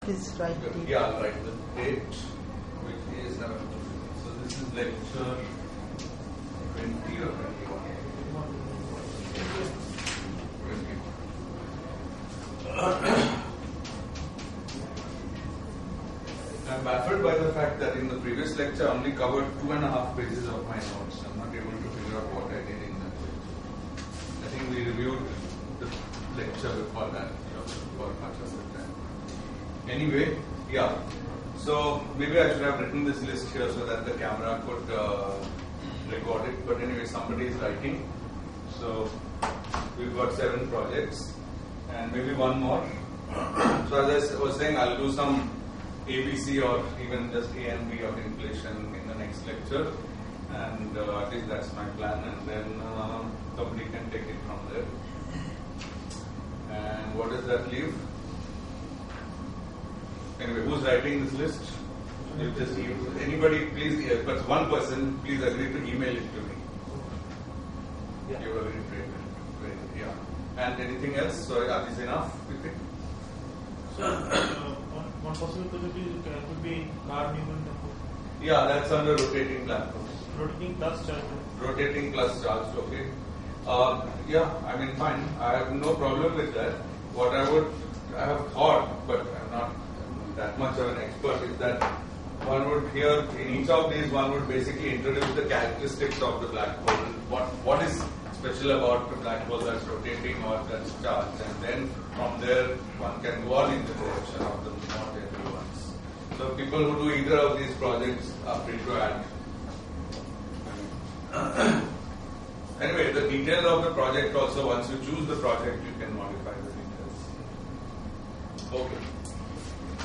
Please write date. Yeah, I'll write the date, which is November. So this is lecture 20 or 21? 20. I'm baffled by the fact that in the previous lecture I only covered 2.5 pages of my notes. I'm not able to figure out what I did in that lecture. I think we reviewed the lecture before that, for much of the time. Anyway, yeah. So maybe I should have written this list here so that the camera could record it. But anyway, somebody is writing. So we've got 7 projects and maybe one more. So as I was saying, I'll do some ABC or even just A and B of inflation in the next lecture. And at least that's my plan. And then somebody can take it from there. And what does that leave? Anyway, who's writing this list? You just anybody, please, but one person, please agree to email it to me. Yeah. You are very brave. Yeah. And anything else? So are these enough? You think? So, one possibility could be card movement. Yeah, that's under rotating platforms. Rotating plus charge. Rotating plus charge. Okay. Yeah, I mean, fine. I have no problem with that. What I have thought, but I'm not that much of an expert, is that one would here, in each of these, one would basically introduce the characteristics of the black hole. What is special about the black hole that's rotating or that's charged, and then from there one can go on in the direction of the not everyone's. So people who do either of these projects are free to add. Anyway, the details of the project also, once you choose the project, you can modify the details. Okay.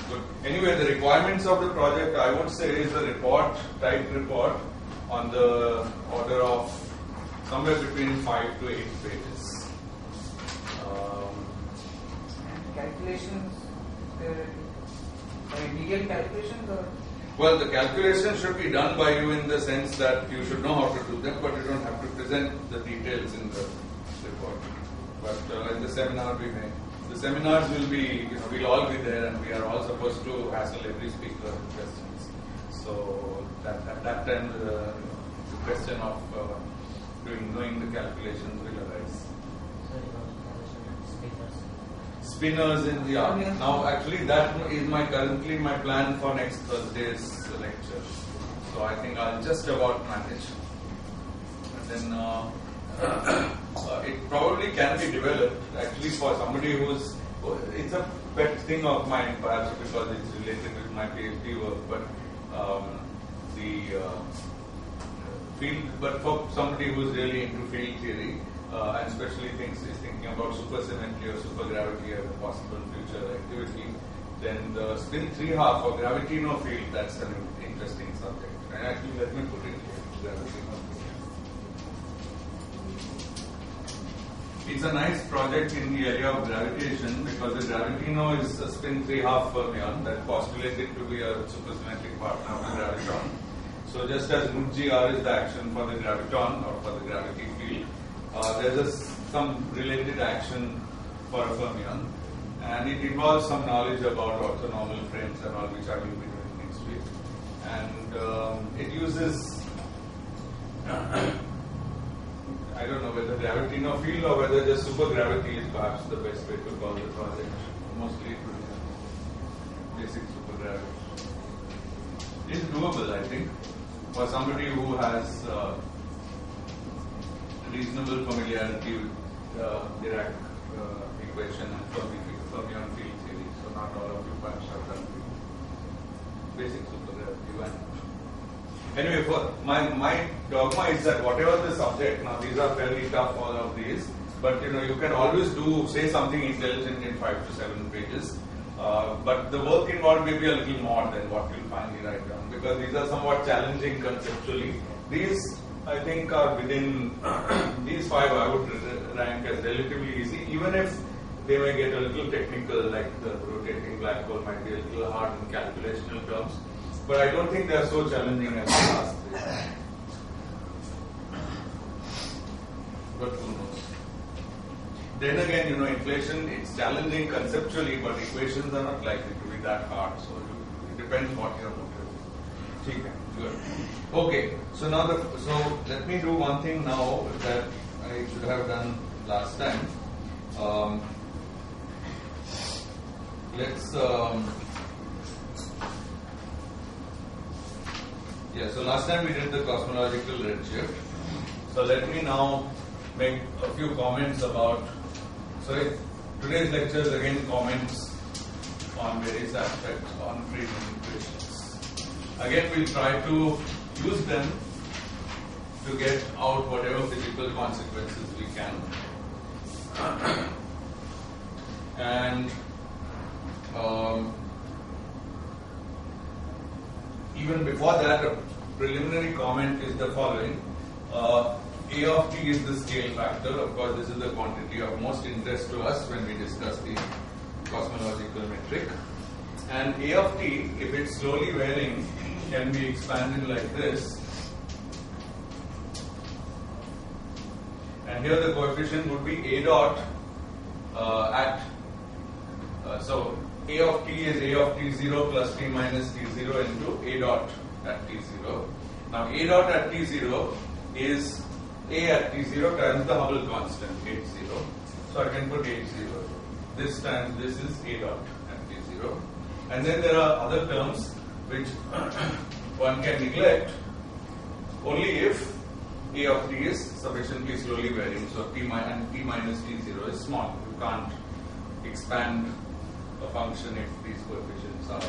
Good. Anyway, the requirements of the project, I would say, is a report, typed report, on the order of somewhere between 5 to 8 pages. Calculations, detailed calculations, or? Well, the calculations should be done by you in the sense that you should know how to do them, but you don't have to present the details in the report. But in the seminar we may. The seminars will be, we'll all be there, and we are all supposed to hassle every speaker with questions. So at that time, the question of knowing the calculations will arise. Spinners in the art. Now, actually, that is currently my plan for next Thursday's lecture. So I think I'll just about manage. And then it probably can be developed actually for somebody who's. It's a pet thing of mine, perhaps because it's related with my PhD work, but field. But for somebody who's really into field theory. And especially is thinking about supersymmetry or supergravity as a possible future activity, then the spin 3/2 or gravitino field, that's an interesting subject. And actually, let me put it here, gravitino field. It's a nice project in the area of gravitation because the gravitino is a spin 3/2 fermion that postulated to be a supersymmetric partner of the graviton. So just as μg_r is the action for the graviton or for the gravity field, there's some related action for a fermion, and it involves some knowledge about orthonormal frames and all, which I will be doing next week. And it uses, I don't know whether gravitino field or whether just supergravity is perhaps the best way to call the project. Mostly it would be basic supergravity. It's doable, I think, for somebody who has reasonable familiarity with Dirac equation and fermion field theory. So not all of you perhaps have done basic supergravity. Anyway, for my dogma is that whatever the subject, now these are fairly tough, all of these, but you can always say something intelligent in 5 to 7 pages. But the work involved may be a little more than what you'll finally write down, because these are somewhat challenging conceptually. These, I think, are within these 5 I would rank as relatively easy, even if they may get a little technical, like the rotating black hole might be a little hard in calculational terms, but I don't think they are so challenging as the last 3. But who knows? Then again, inflation, it's challenging conceptually, but equations are not likely to be be that hard. So it depends what your motive is. Okay, good. Okay, so now let me do one thing now that I should have done last time. So last time we did the cosmological redshift. So let me now make a few comments about. So today's lecture is again comments on various aspects on Friedmann equations. Again, we'll try to use them to get out whatever physical consequences we can. And even before that, a preliminary comment is the following. A of t is the scale factor. Of course, this is the quantity of most interest to us when we discuss the cosmological metric. And A of t, if it's slowly varying, can be expanded like this. And here the coefficient would be A dot so A of t is A of t0 plus t minus t0 into A dot at t0. Now A dot at t0 is A at t0 times the Hubble constant h0. So I can put h0. This times this is A dot at t0. And then there are other terms which one can neglect only if A of t is sufficiently slowly varying. So t minus t0 is small. You can't expand a function if these coefficients are.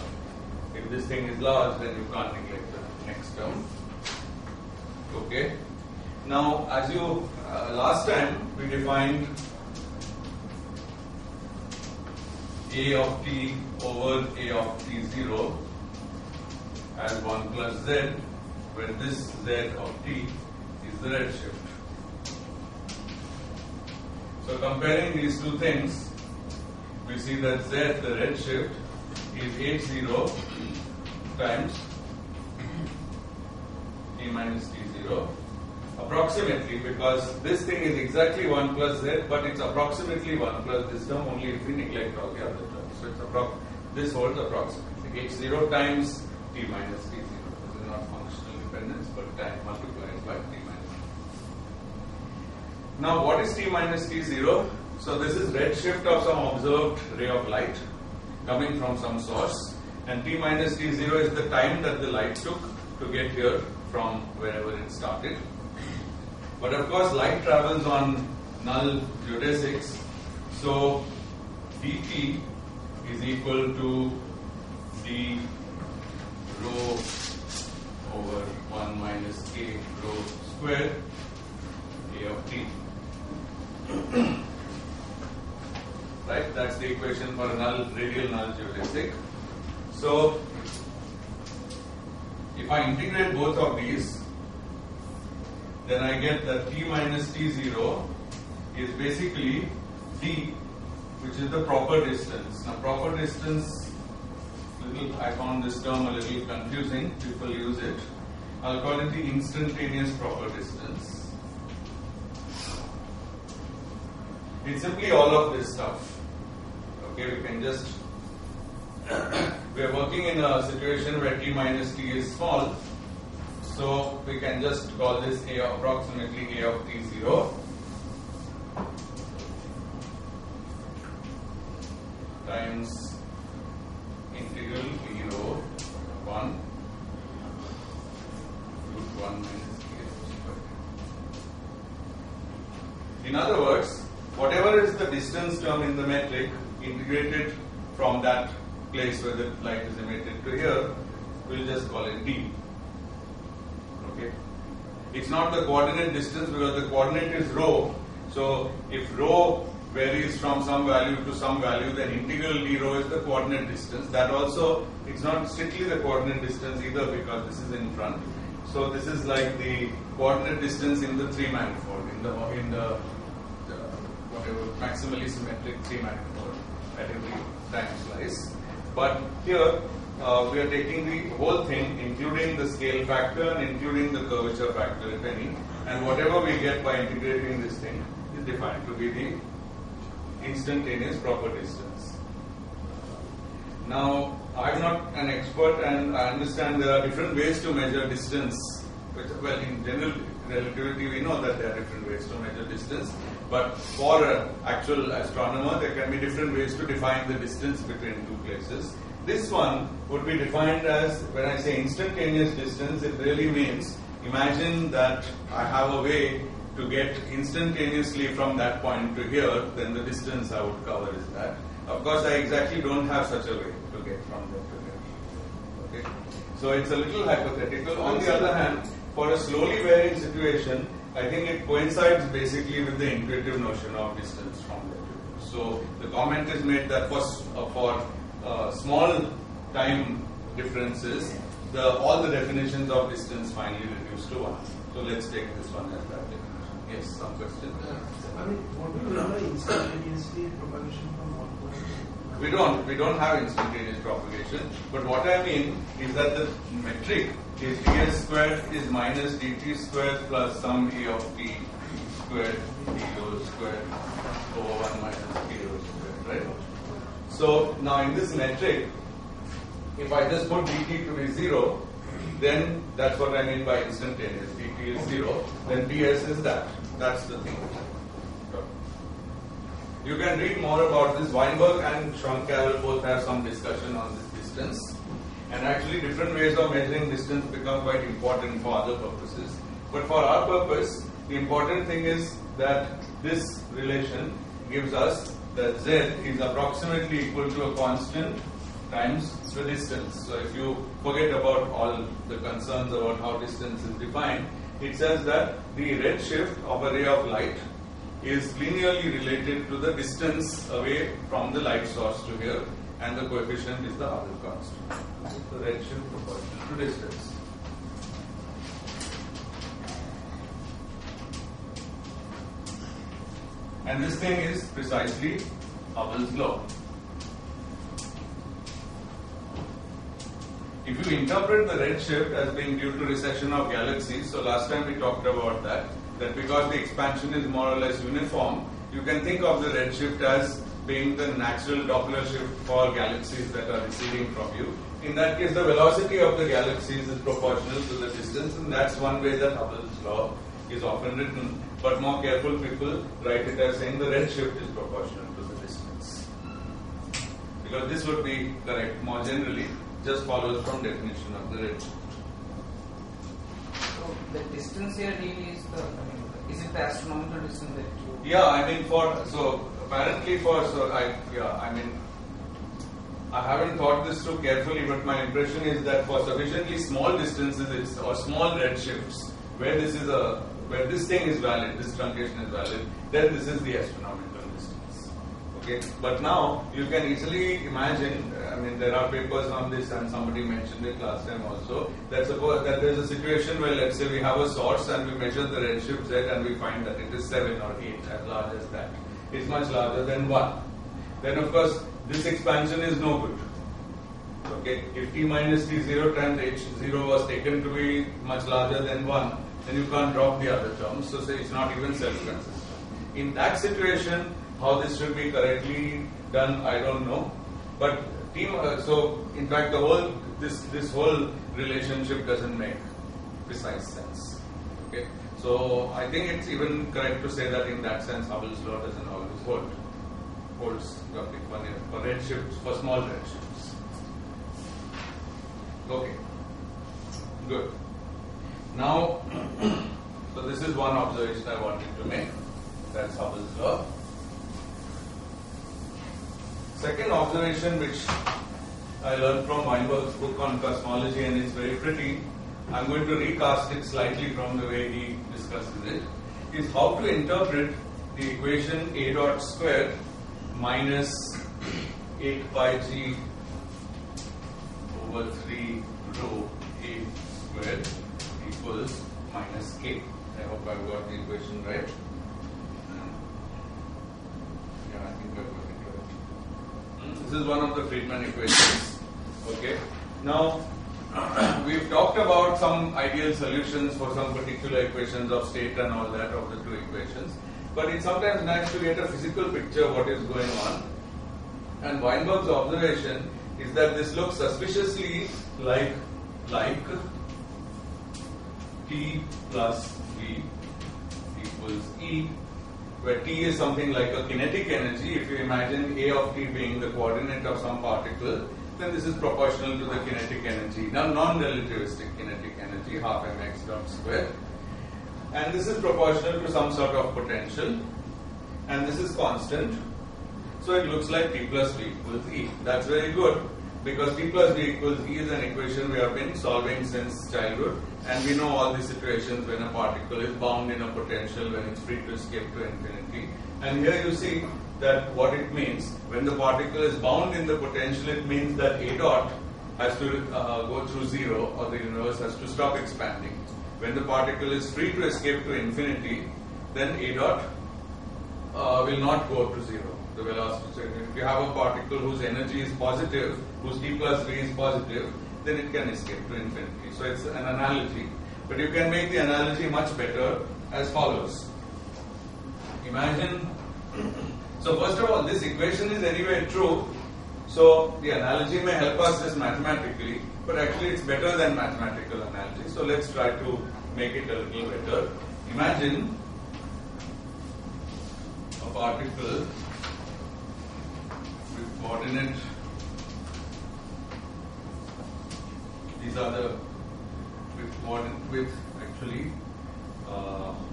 If this thing is large, then you can't neglect the next term. Okay. Now, as you last time we defined A of t over A of t0 as 1 plus z, where this z of t is the redshift. So comparing these two things, we see that z, the redshift, is h0 times t minus t0, approximately, because this thing is exactly 1 plus z, but it's approximately 1 plus this term only if we neglect all the other terms. So it's this holds approximately. h0 times t minus t0. This is not functional dependence, but time multiplied by t minus t. Now, what is t minus t0? So this is redshift of some observed ray of light coming from some source, and t minus t0 is the time that the light took to get here from wherever it started. But of course, light travels on null geodesics, so dt is equal to d rho over 1 minus k rho squared A of t. Right, that's the equation for a radial null geodesic. So, if I integrate both of these, then I get that t minus t0 is basically d, which is the proper distance. Now, proper distance, I found this term a little confusing. People use it. I'll call it the instantaneous proper distance. It's simply all of this stuff. Okay, we can just, we are working in a situation where t minus t is small, so we can just call this approximately A of t0 times integral d rho 1 root 1 minus k squared. In other words, whatever is the distance term in the metric, integrated from that place where the light is emitted to here, we'll just call it d. Okay. It's not the coordinate distance because the coordinate is rho. So if rho varies from some value to some value, then integral d rho is the coordinate distance. That also, it's not strictly the coordinate distance either because this is in front. So this is like the coordinate distance in the 3 manifold, in the whatever maximally symmetric 3 manifold at every time slice. But here we are taking the whole thing, including the scale factor and including the curvature factor, if any, and whatever we get by integrating this thing is defined to be the instantaneous proper distance. Now, I'm not an expert, and I understand there are different ways to measure distance. Well, in general relativity, we know that there are different ways to measure distance. But for an actual astronomer, there can be different ways to define the distance between two places. This one would be defined as, when I say instantaneous distance, it really means, imagine that I have a way to get instantaneously from that point to here, then the distance I would cover is that. Of course, I exactly don't have such a way to get from there to here. Okay? So it's a little hypothetical. On the other hand, for a slowly varying situation, I think it coincides basically with the intuitive notion of distance from there to here. So the comment is made that for small time differences, all the definitions of distance finally reduce to 1. So let's take this one as that definition. Yes, some question? I mean, what do you mean by instantaneously propagation from one point to another? We don't have instantaneous propagation, but what I mean is that the metric is ds squared is minus dt squared plus some a of t squared dO squared over 1 minus kO squared, right? So now in this metric, if I just put dt to be 0, then that's what I mean by instantaneous. dt is 0, then ds is that. That's the thing. You can read more about this. Weinberg and Schonkel both have some discussion on this distance. And actually different ways of measuring distance become quite important for other purposes. But for our purpose, the important thing is that this relation gives us that z is approximately equal to a constant times the distance. So if you forget about all the concerns about how distance is defined, it says that the redshift of a ray of light is linearly related to the distance away from the light source to here, and the coefficient is the Hubble constant. The redshift proportional to distance. And this thing is precisely Hubble's law. If you interpret the redshift as being due to recession of galaxies, so last time we talked about that because the expansion is more or less uniform, you can think of the redshift as being the natural Doppler shift for galaxies that are receding from you. In that case, the velocity of the galaxies is proportional to the distance, and that's one way that Hubble's law is often written. But more careful people write it as saying the redshift is proportional to the distance. Because this would be correct more generally, just follows from definition of the redshift. So the distance here really is is it the astronomical distance that you? Yeah, I mean I haven't thought this through carefully, but my impression is that for sufficiently small distances or small redshifts where this thing is valid, this truncation is valid, then this is the astronomical distance. Okay, but now you can easily imagine. I mean, there are papers on this, and somebody mentioned it last time also. That suppose that there is a situation where, let's say, we have a source and we measure the redshift z, and we find that it is 7 or 8, as large as that. It's much larger than 1. Then, of course, this expansion is no good. Okay, if t minus t0 times h0 was taken to be much larger than 1, then you can't drop the other terms. So say it's not even self-consistent. In that situation, how this should be correctly done, I don't know. But so in fact, this whole relationship doesn't make precise sense. Okay, so I think it's even correct to say that in that sense, Hubble's law doesn't always hold. Holds for redshifts, for small redshifts. Okay, good. Now, so this is one observation I wanted to make. That's Hubble's law. Second observation, which I learned from Weinberg's book on cosmology, and it's very pretty. I'm going to recast it slightly from the way he discusses it, is how to interpret the equation A dot squared minus 8 pi g over 3 rho A squared equals minus k. I hope I've got the equation right. Yeah, I think I've got it right. This is one of the Friedmann equations. Okay. Now, we've talked about some ideal solutions for some particular equations of state and all that of the two equations. But it's sometimes nice to get a physical picture of what is going on. And Weinberg's observation is that this looks suspiciously like T plus V equals E, where T is something like a kinetic energy. If you imagine A of T being the coordinate of some particle, then this is proportional to the kinetic energy, now non-relativistic kinetic energy, half mx dot square. And this is proportional to some sort of potential, and this is constant. So it looks like T plus V equals E. That's very good, because T plus V equals E is an equation we have been solving since childhood, and we know all the situations when a particle is bound in a potential, when it's free to escape to infinity. And here you see that what it means, when the particle is bound in the potential, it means that A dot has to go through zero, or the universe has to stop expanding. When the particle is free to escape to infinity, then A dot will not go to zero. The velocity. If you have a particle whose energy is positive, whose T plus V is positive, then it can escape to infinity. So it's an analogy. But you can make the analogy much better as follows. Imagine, so first of all, this equation is anyway true. So the analogy may help us just mathematically, but actually it's better than mathematical analogy. So let's try to make it a little better. Imagine a particle with coordinate, these are the, with coordinate, with actually,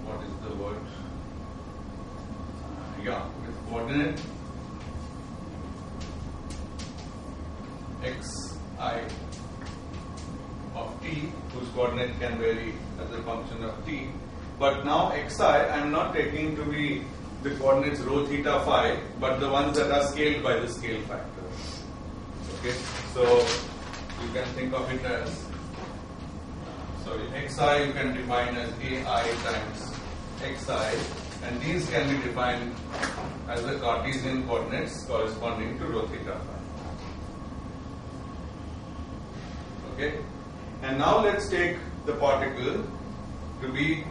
what is the word? With coordinate xi of t, whose coordinate can vary as a function of t. But now xi, I am not taking to be the coordinates rho, theta, phi, but the ones that are scaled by the scale factor. Okay, so you can think of it as, so xi you can define as ai times xi, and these can be defined as the Cartesian coordinates corresponding to rho, theta, phi. Okay, and now let's take the particle to be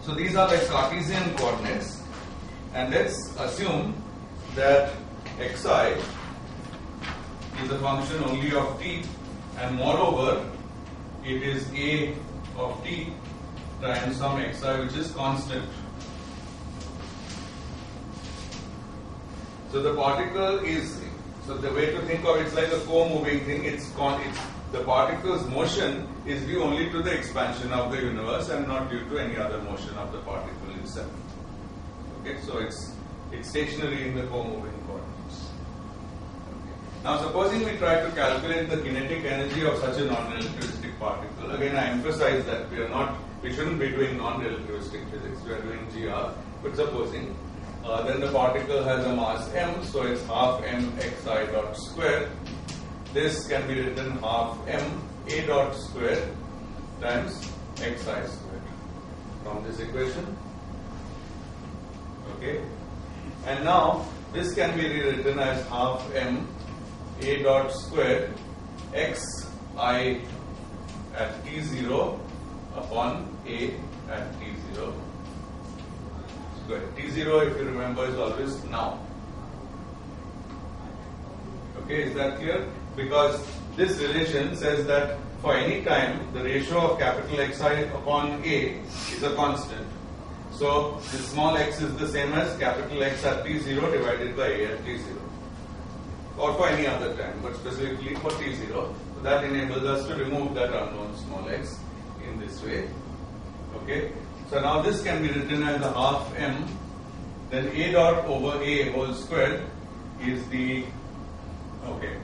so these are the Cartesian coordinates, and let's assume that xi is a function only of t, and moreover it is a of t times some xi which is constant. So the particle is, so the way to think of it is like a co-moving thing. The particle's motion is due only to the expansion of the universe and not due to any other motion of the particle itself. Okay, so it's stationary in the co-moving coordinates. Okay. Now supposing we try to calculate the kinetic energy of such a non-relativistic particle. Again, I emphasize that we shouldn't be doing non-relativistic physics, we are doing GR. But supposing then the particle has a mass m, so it's half m xi dot square. This can be written half m a dot square times xi squared from this equation. Okay, and now this can be rewritten as half m a dot square xi at t0 upon a at t0 square. T0, if you remember, is always now. Okay, is that clear? Because this relation says that for any time the ratio of capital Xi upon A is a constant. So this small x is the same as capital X at t0 divided by A at t0, or for any other time, but specifically for t0. So that enables us to remove that unknown small x in this way. Okay, so now this can be written as a half m, then A dot over A whole square is the, okay,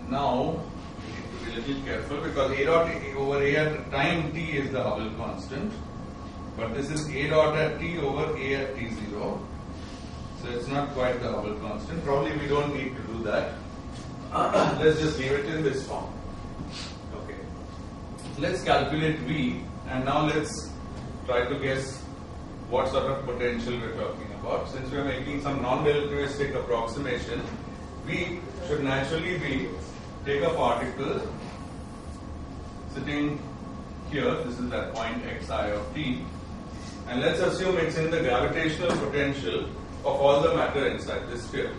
now we need to be a little careful because A dot over A at time t is the Hubble constant, but this is A dot at t over A at t0, so it's not quite the Hubble constant. Probably we don't need to do that. Let's just leave it in this form. Okay, let's calculate V, and now let's try to guess what sort of potential we're talking about. Since we're making some non-relativistic approximation, V should naturally be, take a particle sitting here, this is that point xi of t, and let's assume it's in the gravitational potential of all the matter inside this sphere.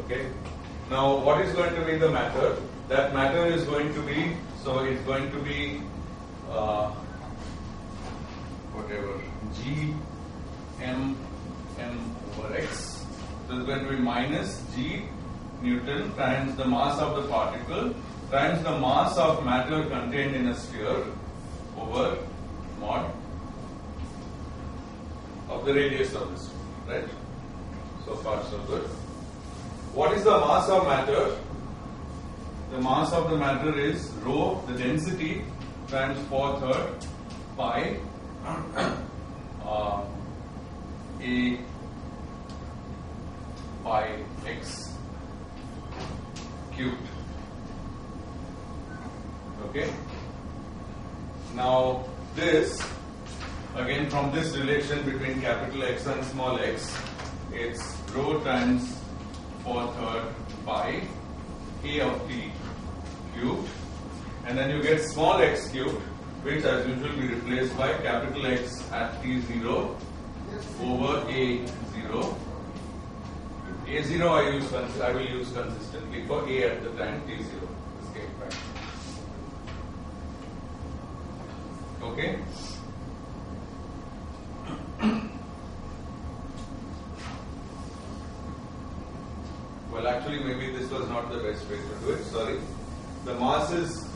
Okay. Now, what is going to be the matter? That matter is going to be, so it's going to be whatever G m over x. So it's going to be minus G Newton times the mass of the particle times the mass of matter contained in a sphere over mod of the radius of the sphere. Right? So far so good. What is the mass of matter? The mass of the matter is rho, the density, times 4/3 pi a pi x cubed. Okay. Now this, again from this relation between capital X and small x, it's rho times 4/3 pi a of t cubed, and then you get small x cubed, which as usual we replace by capital X at t0 over a0. A0 I will use consistently for a at the time t0, the scale factor. Okay. Well, actually, maybe this was not the best way to do it. Sorry. The mass is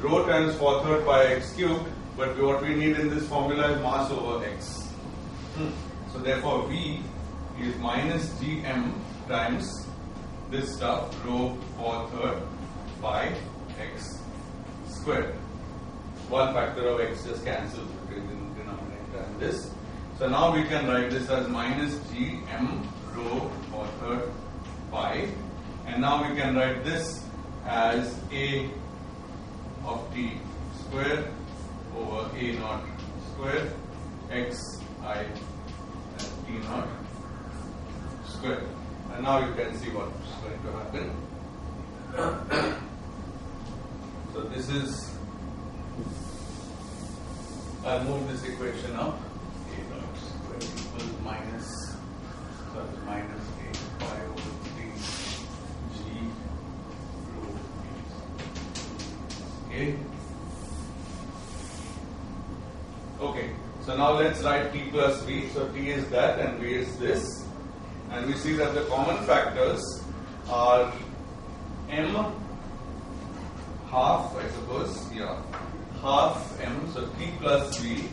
rho times 4/3 pi x cubed, but what we need in this formula is mass over x. So therefore, V is minus Gm times this stuff, rho 4/3 pi x squared. One factor of x just cancels between the denominator and this. So now we can write this as minus Gm rho 4/3 pi, and now we can write this as a of t square over a naught square x I and t naught square. And now you can see what's going to happen. So this is, I'll move this equation up. A naught square equals minus a pi over 3 g rho t. Okay. So now let's write t plus v. So t is that and v is this. And we see that the common factors are m half, I suppose, yeah, half m, so t plus v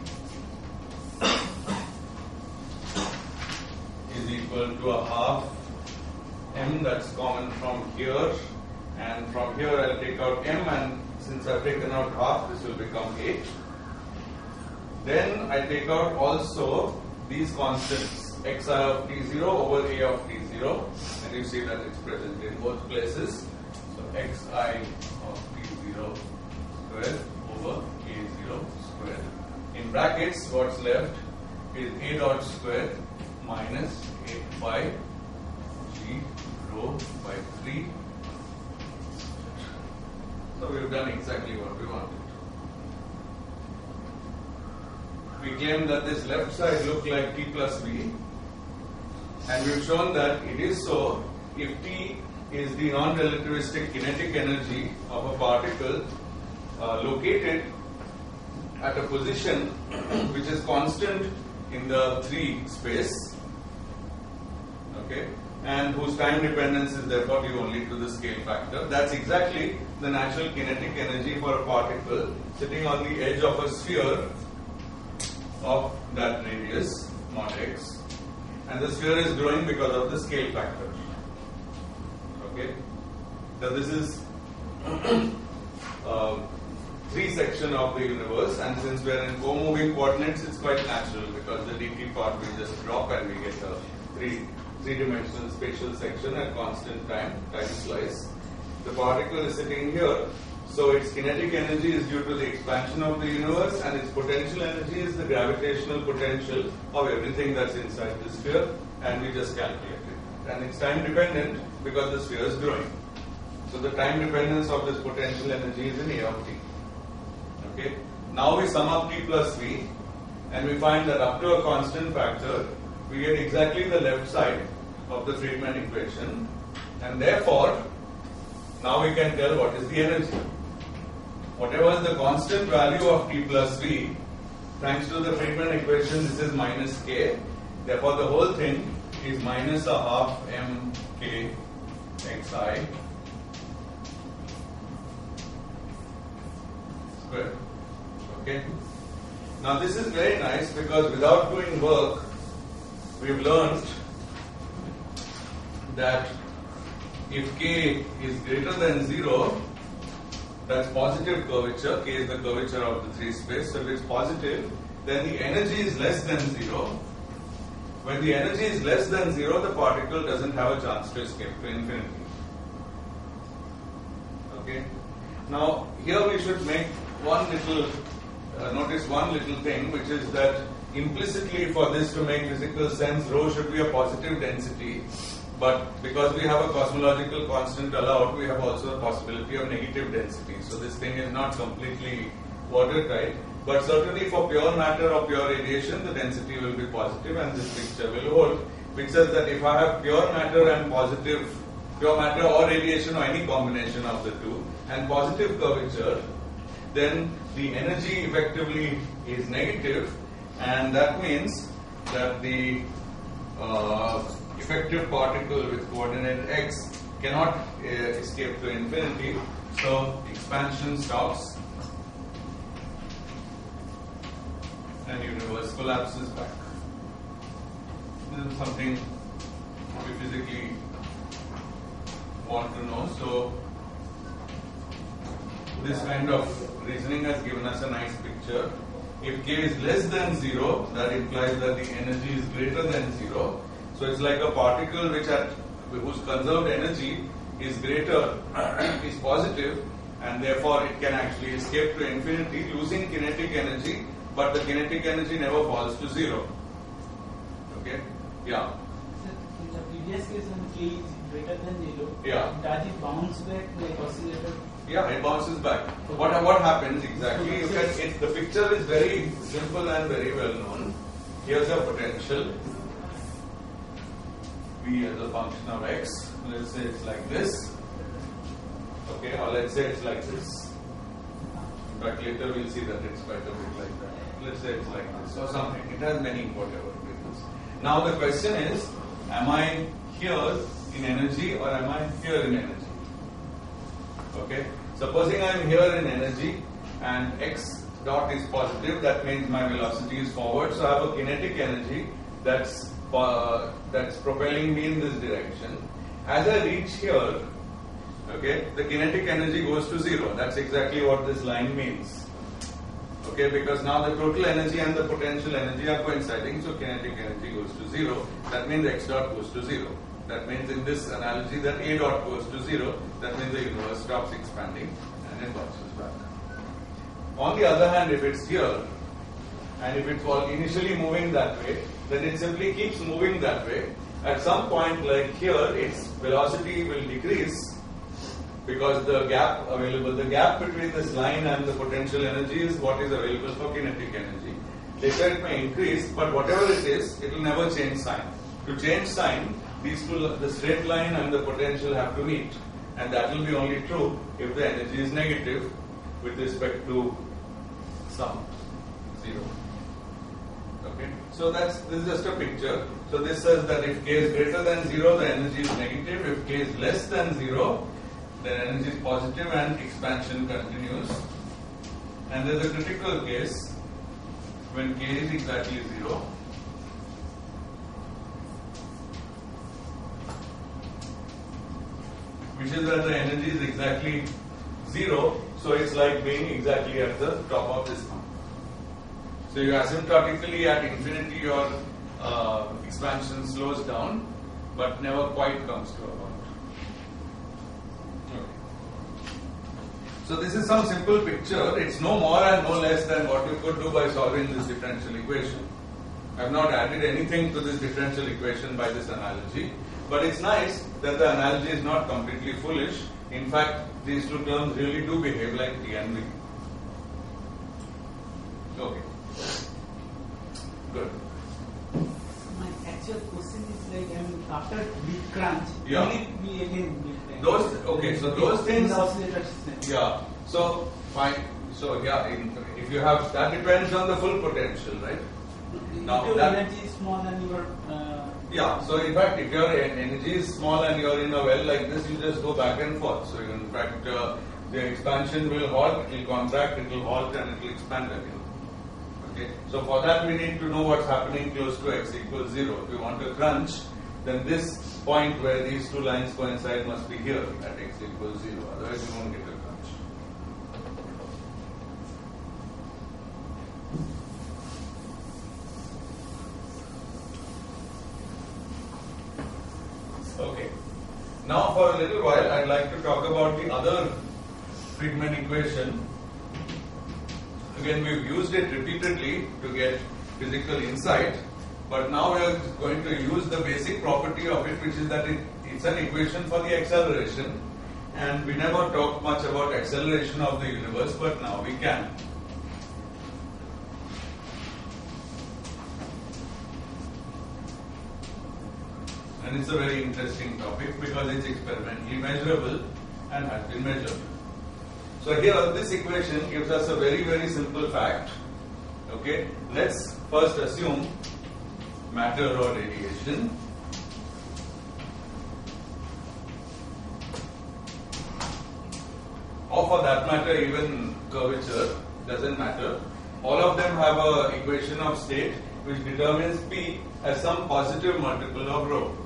is equal to a half m, that's common from here, and from here I'll take out m, and since I've taken out half, this will become 8. Then I take out also these constants, xi of t0 over a of t0, and you see that it's present in both places. So xi of t0 square over a0 square. In brackets, what's left is a dot square minus 8 pi g rho by 3. So we've done exactly what we wanted. We claim that this left side looked like t plus v, and we've shown that it is so if t is the non-relativistic kinetic energy of a particle located at a position which is constant in the 3 space, okay, and whose time dependence is therefore due only to the scale factor. That's exactly the natural kinetic energy for a particle sitting on the edge of a sphere of that radius, mod x, and the sphere is growing because of the scale factor. Okay, so this is 3 section of the universe, and since we are in co-moving coordinates, it's quite natural because the dt part will just drop and we get a three-dimensional spatial section at constant time slice. The particle is sitting here, so its kinetic energy is due to the expansion of the universe, and its potential energy is the gravitational potential of everything that's inside the sphere, and we just calculate it. And it's time dependent because the sphere is growing. So the time dependence of this potential energy is in a of t. Okay. Now we sum up t plus v, and we find that up to a constant factor, we get exactly the left side of the Friedmann equation, And therefore, now we can tell what is the energy. Whatever is the constant value of T plus V, thanks to the Friedmann equation, this is minus K. Therefore, the whole thing is minus a half m K xi square. Okay. Now this is very nice because without doing work, we've learned that if K is greater than 0, that's positive curvature. K is the curvature of the 3 space. So if it's positive, then the energy is less than 0. When the energy is less than 0, the particle doesn't have a chance to escape to infinity. Okay. Now here we should make one little notice one little thing, which is that implicitly for this to make physical sense, rho should be a positive density. But because we have a cosmological constant allowed, we have also a possibility of negative density. So this thing is not completely watertight. But certainly for pure matter or pure radiation, the density will be positive and this picture will hold. Which says that if I have pure matter and positive, pure matter or radiation or any combination of the two, and positive curvature, then the energy effectively is negative, and that means that the effective particle with coordinate x cannot escape to infinity, so expansion stops and universe collapses back. This is something we physically want to know. So this kind of reasoning has given us a nice picture. If K is less than 0, that implies that the energy is greater than 0. So it's like a particle whose conserved energy is greater, is positive, and therefore it can actually escape to infinity, losing kinetic energy, but the kinetic energy never falls to 0. Okay? Yeah. So in the previous case when K is greater than 0, yeah, does it bounce back like oscillator? Yeah, it bounces back. What happens exactly? The picture is very simple and very well known. Here's a potential V as a function of x. Let's say it's like this. Okay, or let's say it's like this. In fact, later we'll see that it's quite a bit like that. Let's say it's like this or something. It has many whatever it is. Now the question is, am I here in energy or am I here in energy? Okay. Supposing I am here in energy and x dot is positive, that means my velocity is forward. So I have a kinetic energy that's propelling me in this direction. As I reach here, okay, the kinetic energy goes to 0. That's exactly what this line means. Okay, because now the total energy and the potential energy are coinciding, so kinetic energy goes to 0. That means x dot goes to 0. That means in this analogy that A dot goes to 0, that means the universe stops expanding and it bounces back. On the other hand, if it's here, and if it's initially moving that way, then it simply keeps moving that way. At some point like here, its velocity will decrease because the gap between this line and the potential energy is what is available for kinetic energy. Later it may increase, but whatever it is, it will never change sign. To change sign, these two, the straight line and the potential have to meet, and that will be only true if the energy is negative with respect to some 0. Okay, so this is just a picture. So this says that if K is greater than 0, the energy is negative. If K is less than 0, the energy is positive and expansion continues. And there's a critical case when K is exactly 0. Which is that the energy is exactly 0, so it's like being exactly at the top of this mountain. So you asymptotically at infinity your expansion slows down, but never quite comes to a point. Okay. So this is some simple picture. It's no more and no less than what you could do by solving this differential equation. I have not added anything to this differential equation by this analogy. But it's nice that the analogy is not completely foolish. In fact, these two terms really do behave like T and V. Okay. Good. My actual question is like, after big crunch, Yeah. will it be be again those, okay, so those things, oscillator system. yeah, so fine, so yeah, if you have, that depends on the full potential, right? Now If your that, energy is small and your yeah, so in fact, if your energy is small and you're in a well like this, you just go back and forth. So in fact, the expansion will halt, it will contract, it will halt, and it will expand again. Okay, so for that we need to know what's happening close to x equals 0. If we want to crunch, then this point where these two lines coincide must be here at x equals 0. Otherwise, you won't get a crunch. Okay. Now for a little while I'd like to talk about the other Friedman equation. Again, we've used it repeatedly to get physical insight, but now we are going to use the basic property of it, which is that it's an equation for the acceleration, and we never talked much about acceleration of the universe, but now we can. And it's a very interesting topic because it's experimentally measurable and has been measured. So here this equation gives us a very, very simple fact. Okay, let's first assume matter or radiation. Or for that matter even curvature, doesn't matter. All of them have an equation of state which determines P as some positive multiple of rho.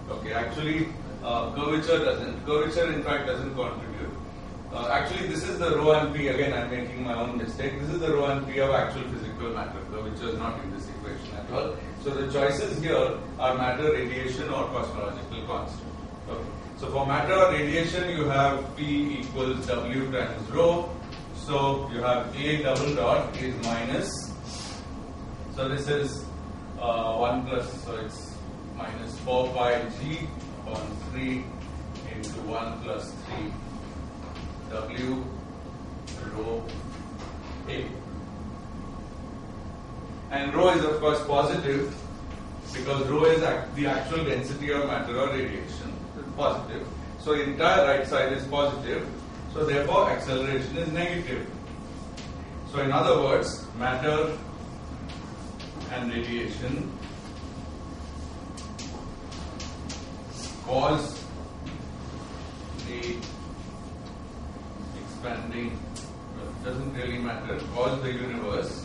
Okay, actually curvature doesn't. Curvature in fact doesn't contribute. Actually this is the rho and P, again I'm making my own mistake. This is the rho and P of actual physical matter. Curvature is not in this equation at all. So the choices here are matter, radiation or cosmological constant. Okay. So for matter or radiation you have P equals W times rho. So you have A double dot is minus. So this is 1 plus, so it's minus 4 pi G upon 3 into 1 plus 3 W rho A. And rho is of course positive because rho is the actual density of matter or radiation. It's positive. So the entire right side is positive. So therefore acceleration is negative. So in other words, matter and radiation cause the expanding, it doesn't really matter, cause the universe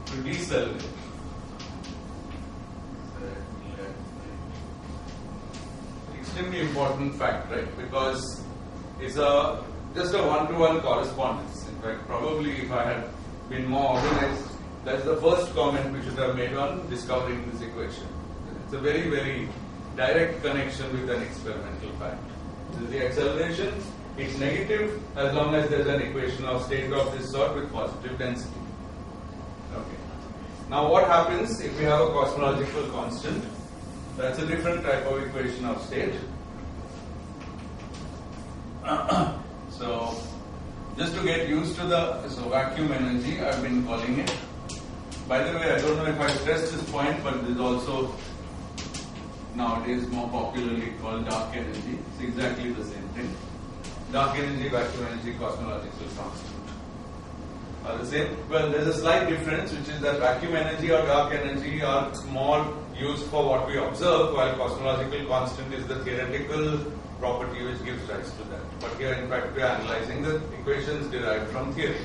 to decelerate. Extremely important fact, right? Because it's just a one-to-one correspondence. In fact, probably if I had been more organized, that's the first comment we should have made on discovering this equation. It's a very, very direct connection with an experimental fact. This is the acceleration. It's negative as long as there's an equation of state of this sort with positive density. Okay. Now what happens if we have a cosmological constant? That's a different type of equation of state. So just to get used to the vacuum energy, I've been calling it. By the way, I don't know if I stressed this point, but this is also nowadays more popularly called dark energy. It's exactly the same thing. Dark energy, vacuum energy, cosmological constant are the same. Well, there's a slight difference, which is that vacuum energy or dark energy are more used for what we observe, while cosmological constant is the theoretical property which gives rise to that. But here, in fact, we are analyzing the equations derived from theory.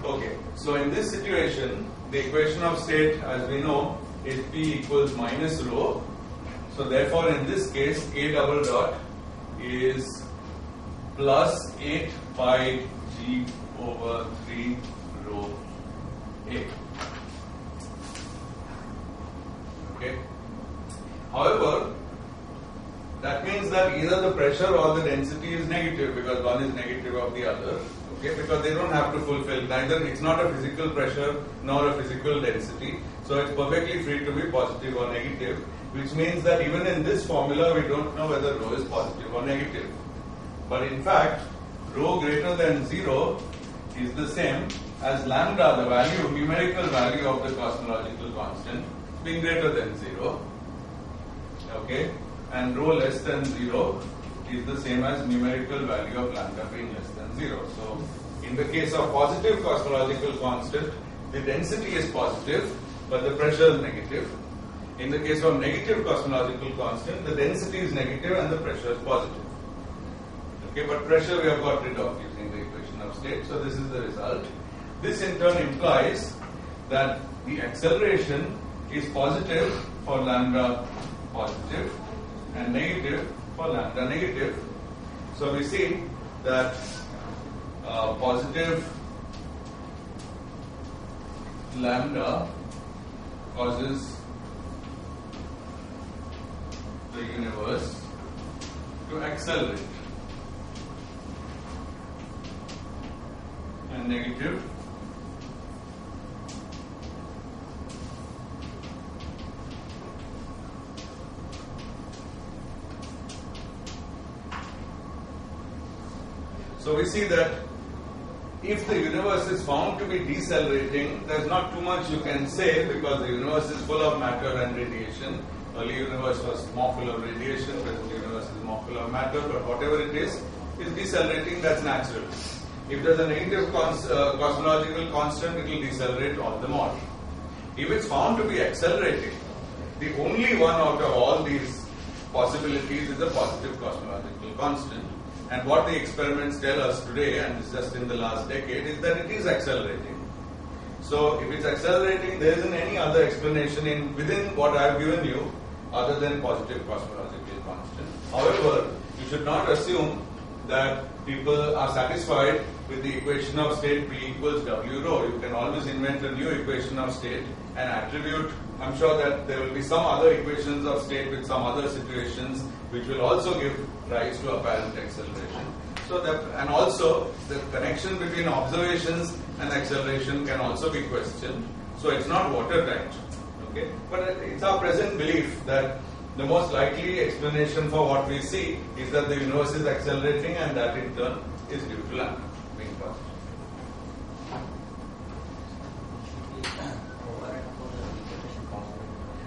Okay, so in this situation, the equation of state, as we know, is P equals minus rho. So therefore, in this case, A double dot is plus 8 pi G over 3 rho A. Okay. However, that means that either the pressure or the density is negative because one is negative of the other. Okay, because they don't have to fulfill neither. It's not a physical pressure nor a physical density, so it's perfectly free to be positive or negative. Which means that even in this formula, we don't know whether rho is positive or negative. But in fact, rho greater than 0 is the same as lambda, the value, numerical value of the cosmological constant, being greater than 0. Okay, and rho less than 0 is the same as numerical value of lambda being less than 0. So, in the case of positive cosmological constant, the density is positive, but the pressure is negative. In the case of negative cosmological constant, the density is negative and the pressure is positive. Okay, but pressure we have got rid of using the equation of state. So, this is the result. This in turn implies that the acceleration is positive for lambda positive and negative for lambda negative. So we see that positive lambda causes the universe to accelerate, and negative so we see that if the universe is found to be decelerating, there is not too much you can say because the universe is full of matter and radiation. Early universe was more full of radiation, present universe is more full of matter, but whatever it is decelerating, that's natural. If there is a negative cosmological constant, it will decelerate all the more. If it's found to be accelerating, the only one out of all these possibilities is a positive cosmological constant. And what the experiments tell us today, and it's just in the last decade, is that it is accelerating. So, if it's accelerating, there isn't any other explanation within what I have given you other than positive cosmological constant. However, you should not assume that people are satisfied with the equation of state P equals W rho. You can always invent a new equation of state and attribute. I'm sure that there will be some other equations of state with some other situations which will also give rise to apparent acceleration. So that, and also the connection between observations and acceleration can also be questioned. So it's not watertight. Okay, but it's our present belief that the most likely explanation for what we see is that the universe is accelerating, and that in turn is due to lambda being positive.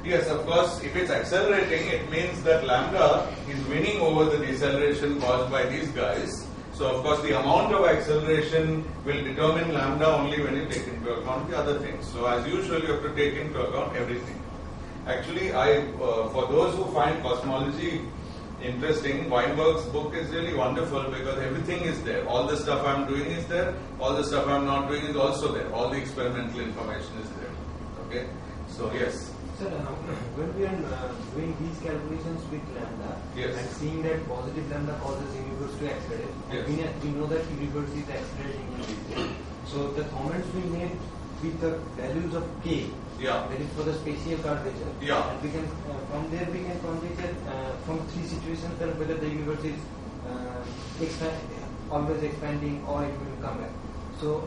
Yes, of course, if it's accelerating, it means that lambda is winning over the deceleration caused by these guys. So, of course, the amount of acceleration will determine lambda only when you take into account the other things. So, as usual, you have to take into account everything. Actually, for those who find cosmology interesting, Weinberg's book is really wonderful because everything is there. All the stuff I'm doing is there. All the stuff I'm not doing is also there. All the experimental information is there. Okay? So, yes. Sir, when we are doing these calculations with lambda, yes, and seeing that positive lambda causes universe to accelerate, yes, we know that universe is accelerating in this way. So the comments we made with the values of k, yeah, that is for the spatial curvature, yeah, and we can from there we can conjecture from three situations that whether the universe is always expanding or it will come back. So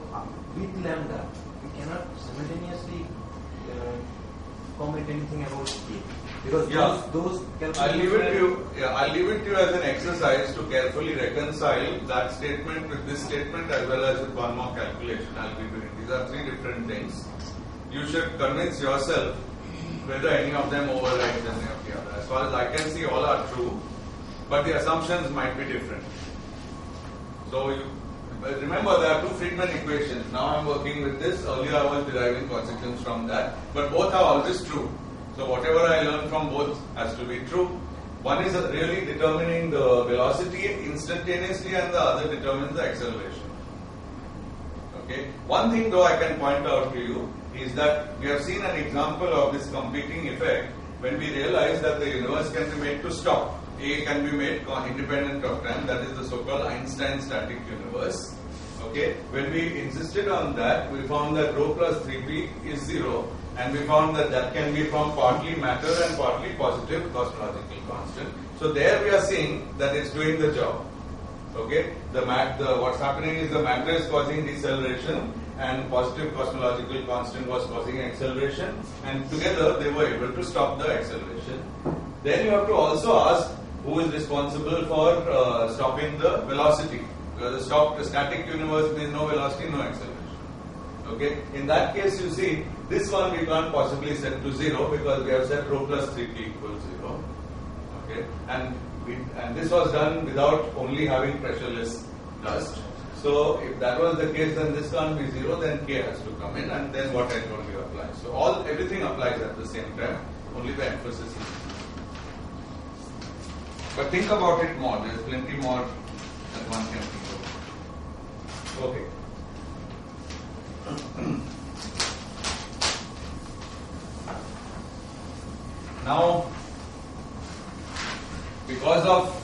with lambda, we cannot simultaneously comment anything about k, because those I'll leave it to you. Yeah, I'll leave it to you as an exercise to carefully reconcile that statement with this statement as well as with one more calculation I'll be doing. These are three different things. You should convince yourself whether any of them overrides any of the other. As far as I can see, all are true, but the assumptions might be different. So remember, there are two Friedman equations. Now I'm working with this. Earlier I was deriving consequence from that. But both are always true. So whatever I learn from both has to be true. One is really determining the velocity instantaneously, and the other determines the acceleration. Okay. One thing though I can point out to you is that we have seen an example of this competing effect when we realize that the universe can be made to stop. A can be made independent of time, that is the so-called Einstein static universe. Okay, when we insisted on that, we found that rho plus 3p is 0, and we found that that can be from partly matter and partly positive cosmological constant. So there we are seeing that it's doing the job. Okay, what's happening is the matter is causing deceleration, and positive cosmological constant was causing acceleration, and together they were able to stop the acceleration. Then you have to also ask who is responsible for stopping the velocity. Because the static universe means no velocity, no acceleration. Okay. In that case, you see, this one we can't possibly set to 0 because we have set rho plus 3p equals 0. Okay, and this was done without only having pressureless dust. So if that was the case, then this can't be 0. Then K has to come in, and then what I told you applies. So everything applies at the same time. Only the emphasis is. But think about it more. There's plenty more that one can think of. Okay. Now, because of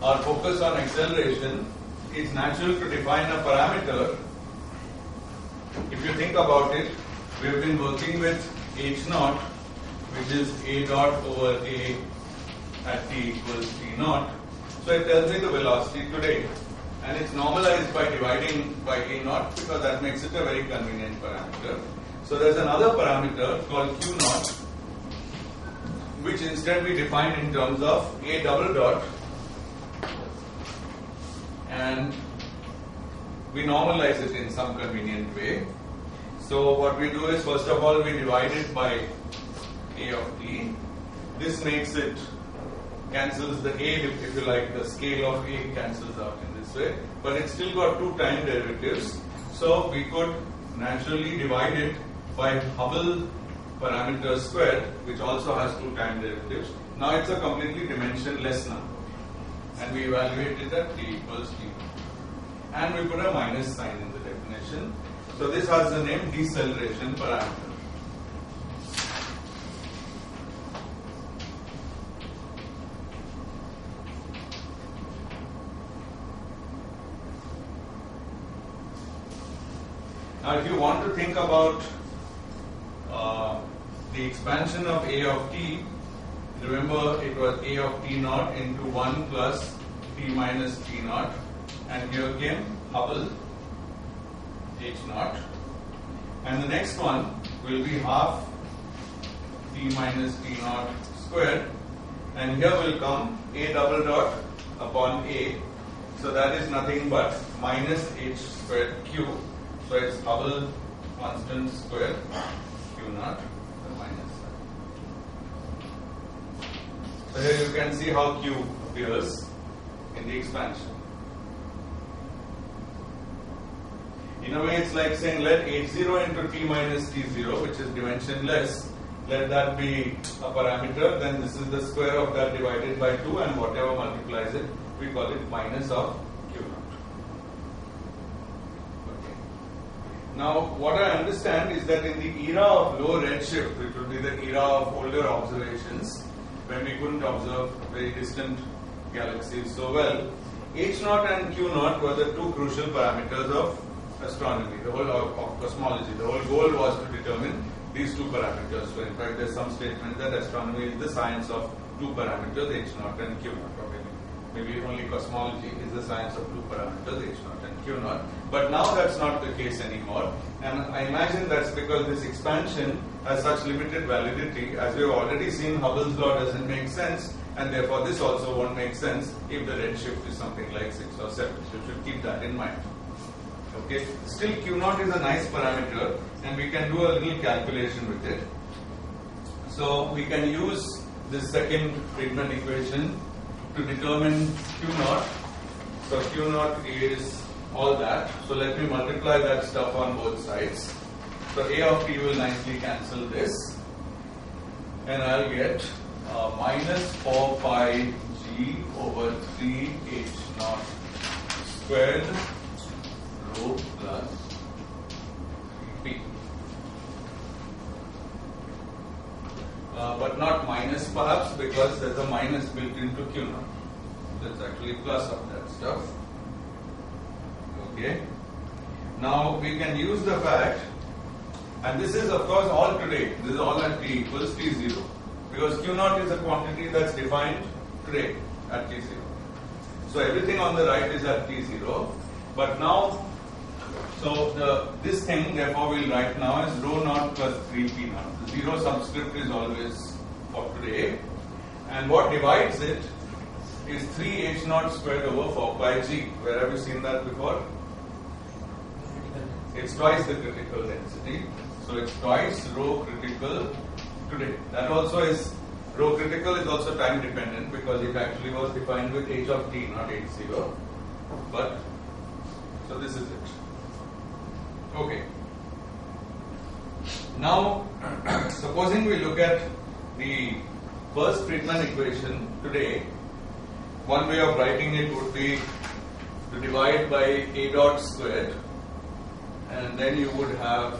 our focus on acceleration, it's natural to define a parameter. If you think about it, we have been working with H0, which is A dot over A at t equals T naught. So it tells me the velocity today, and it's normalized by dividing by A naught because that makes it a very convenient parameter. So there's another parameter called Q naught, which instead we define in terms of A double dot, and we normalize it in some convenient way. So what we do is, first of all, we divide it by A of t. This makes it, cancels the A, if you like, the scale of A cancels out in this way, but it's still got two time derivatives. So we could naturally divide it by Hubble parameter squared, which also has two time derivatives. Now it's a completely dimensionless number, and we evaluate it at t equals t, and we put a minus sign in the definition. So this has the name deceleration parameter. Now if you want to think about the expansion of A of t, remember it was A of t naught into 1 plus t minus t naught, and here came Hubble H naught, and the next one will be half t minus t naught squared, and here will come A double dot upon A, so that is nothing but minus h squared q. So it's Hubble constant square Q naught, the minus sign. So here you can see how Q appears in the expansion. In a way, it's like saying let H0 into T minus T0, which is dimensionless, let that be a parameter, then this is the square of that divided by 2, and whatever multiplies it, we call it minus of Q naught. Now, what I understand is that in the era of low redshift, which would be the era of older observations, when we couldn't observe very distant galaxies so well, H0 and Q naught were the two crucial parameters of astronomy, the whole of cosmology. The whole goal was to determine these two parameters. So, in fact, there's some statement that astronomy is the science of two parameters, H0 and Q naught. Maybe only cosmology is the science of two parameters, H0 and Q naught. But now that's not the case anymore. And I imagine that's because this expansion has such limited validity. As we've already seen, Hubble's law doesn't make sense, and therefore this also won't make sense if the redshift is something like 6 or 7. So you should keep that in mind. Okay. Still, Q naught is a nice parameter, and we can do a little calculation with it. So we can use this second Friedmann equation to determine Q naught. So Q naught is all that. So let me multiply that stuff on both sides. So A of t will nicely cancel this, and I'll get minus 4 pi g over 3 h naught squared rho plus p. But not minus perhaps, because there's a minus built into Q naught. That's actually plus of that stuff. Okay. Now we can use the fact, and this is of course all today, this is all at t equals t0, because Q naught is a quantity that's defined today at t0. So everything on the right is at t0, but now, so this thing therefore we'll write now as rho naught plus 3p naught. The 0 subscript is always for today, and what divides it is 3h naught squared over 4 pi g. Where have you seen that before? It's twice the critical density, so it's twice rho critical today. That also is Rho critical is also time dependent because it actually was defined with h of t, not h0. But, so this is it. Okay. Now, supposing we look at the first Friedman equation today, one way of writing it would be to divide by A dot squared, and then you would have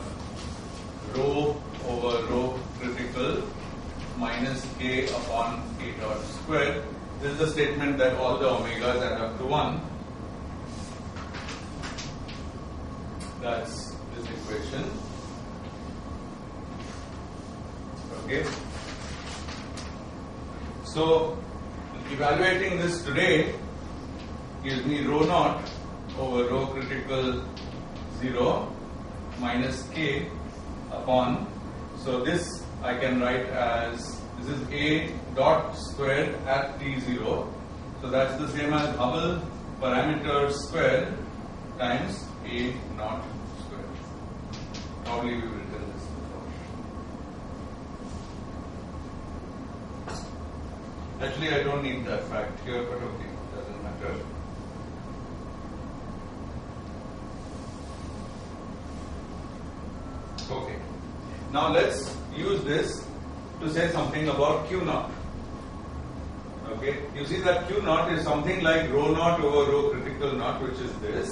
rho over rho critical minus k upon A dot squared. This is a statement that all the omegas add up to 1. That's this equation. Okay. So, evaluating this today gives me rho naught over rho critical 0 minus k upon, so this I can write as, this is A dot squared at t0, so that's the same as Hubble parameter squared times A naught squared. Probably we will written this before. Actually, I don't need that fact here, but okay, doesn't matter. Okay. Now let's use this to say something about Q naught. Okay. You see that Q naught is something like rho naught over rho critical naught, which is this,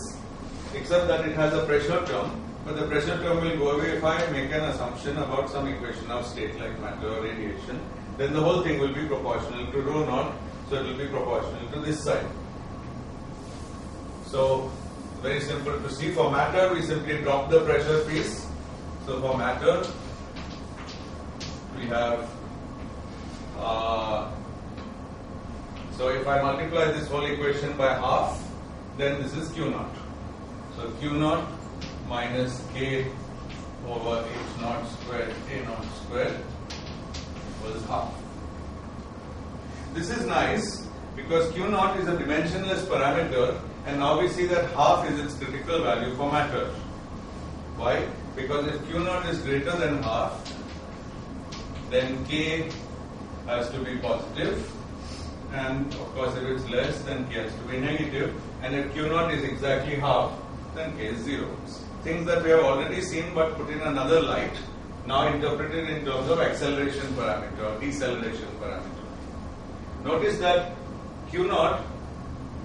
except that it has a pressure term. But the pressure term will go away if I make an assumption about some equation of state like matter or radiation. Then the whole thing will be proportional to rho naught, so it will be proportional to this side. So, very simple to see. For matter, we simply drop the pressure piece. So, for matter, we have, so if I multiply this whole equation by half, then this is Q naught. So, Q naught minus K over H naught squared, A naught squared was half. This is nice because Q naught is a dimensionless parameter, and now we see that half is its critical value for matter. Why? Because if Q naught is greater than half, then K has to be positive, and of course if it's less, then K has to be negative, and if Q naught is exactly half, then K is 0. Things that we have already seen but put in another light, now interpreted in terms of acceleration parameter or deceleration parameter. Notice that Q naught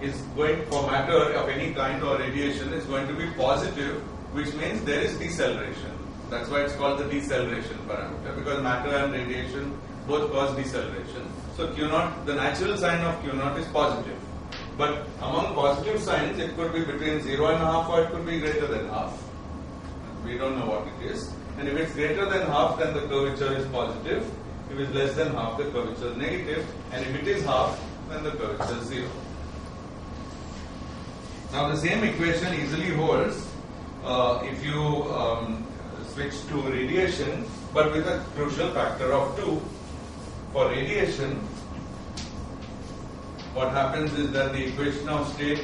is going, for matter of any kind or radiation, is going to be positive, which means there is deceleration. That's why it's called the deceleration parameter, because matter and radiation both cause deceleration. So Q naught, the natural sign of Q naught is positive. But among positive signs, it could be between 0.5 or it could be greater than half. We don't know what it is. And if it's greater than half, then the curvature is positive. If it's less than half, the curvature is negative. And if it is half, then the curvature is 0. Now the same equation easily holds if you switch to radiation, but with a crucial factor of 2. For radiation, what happens is that the equation of state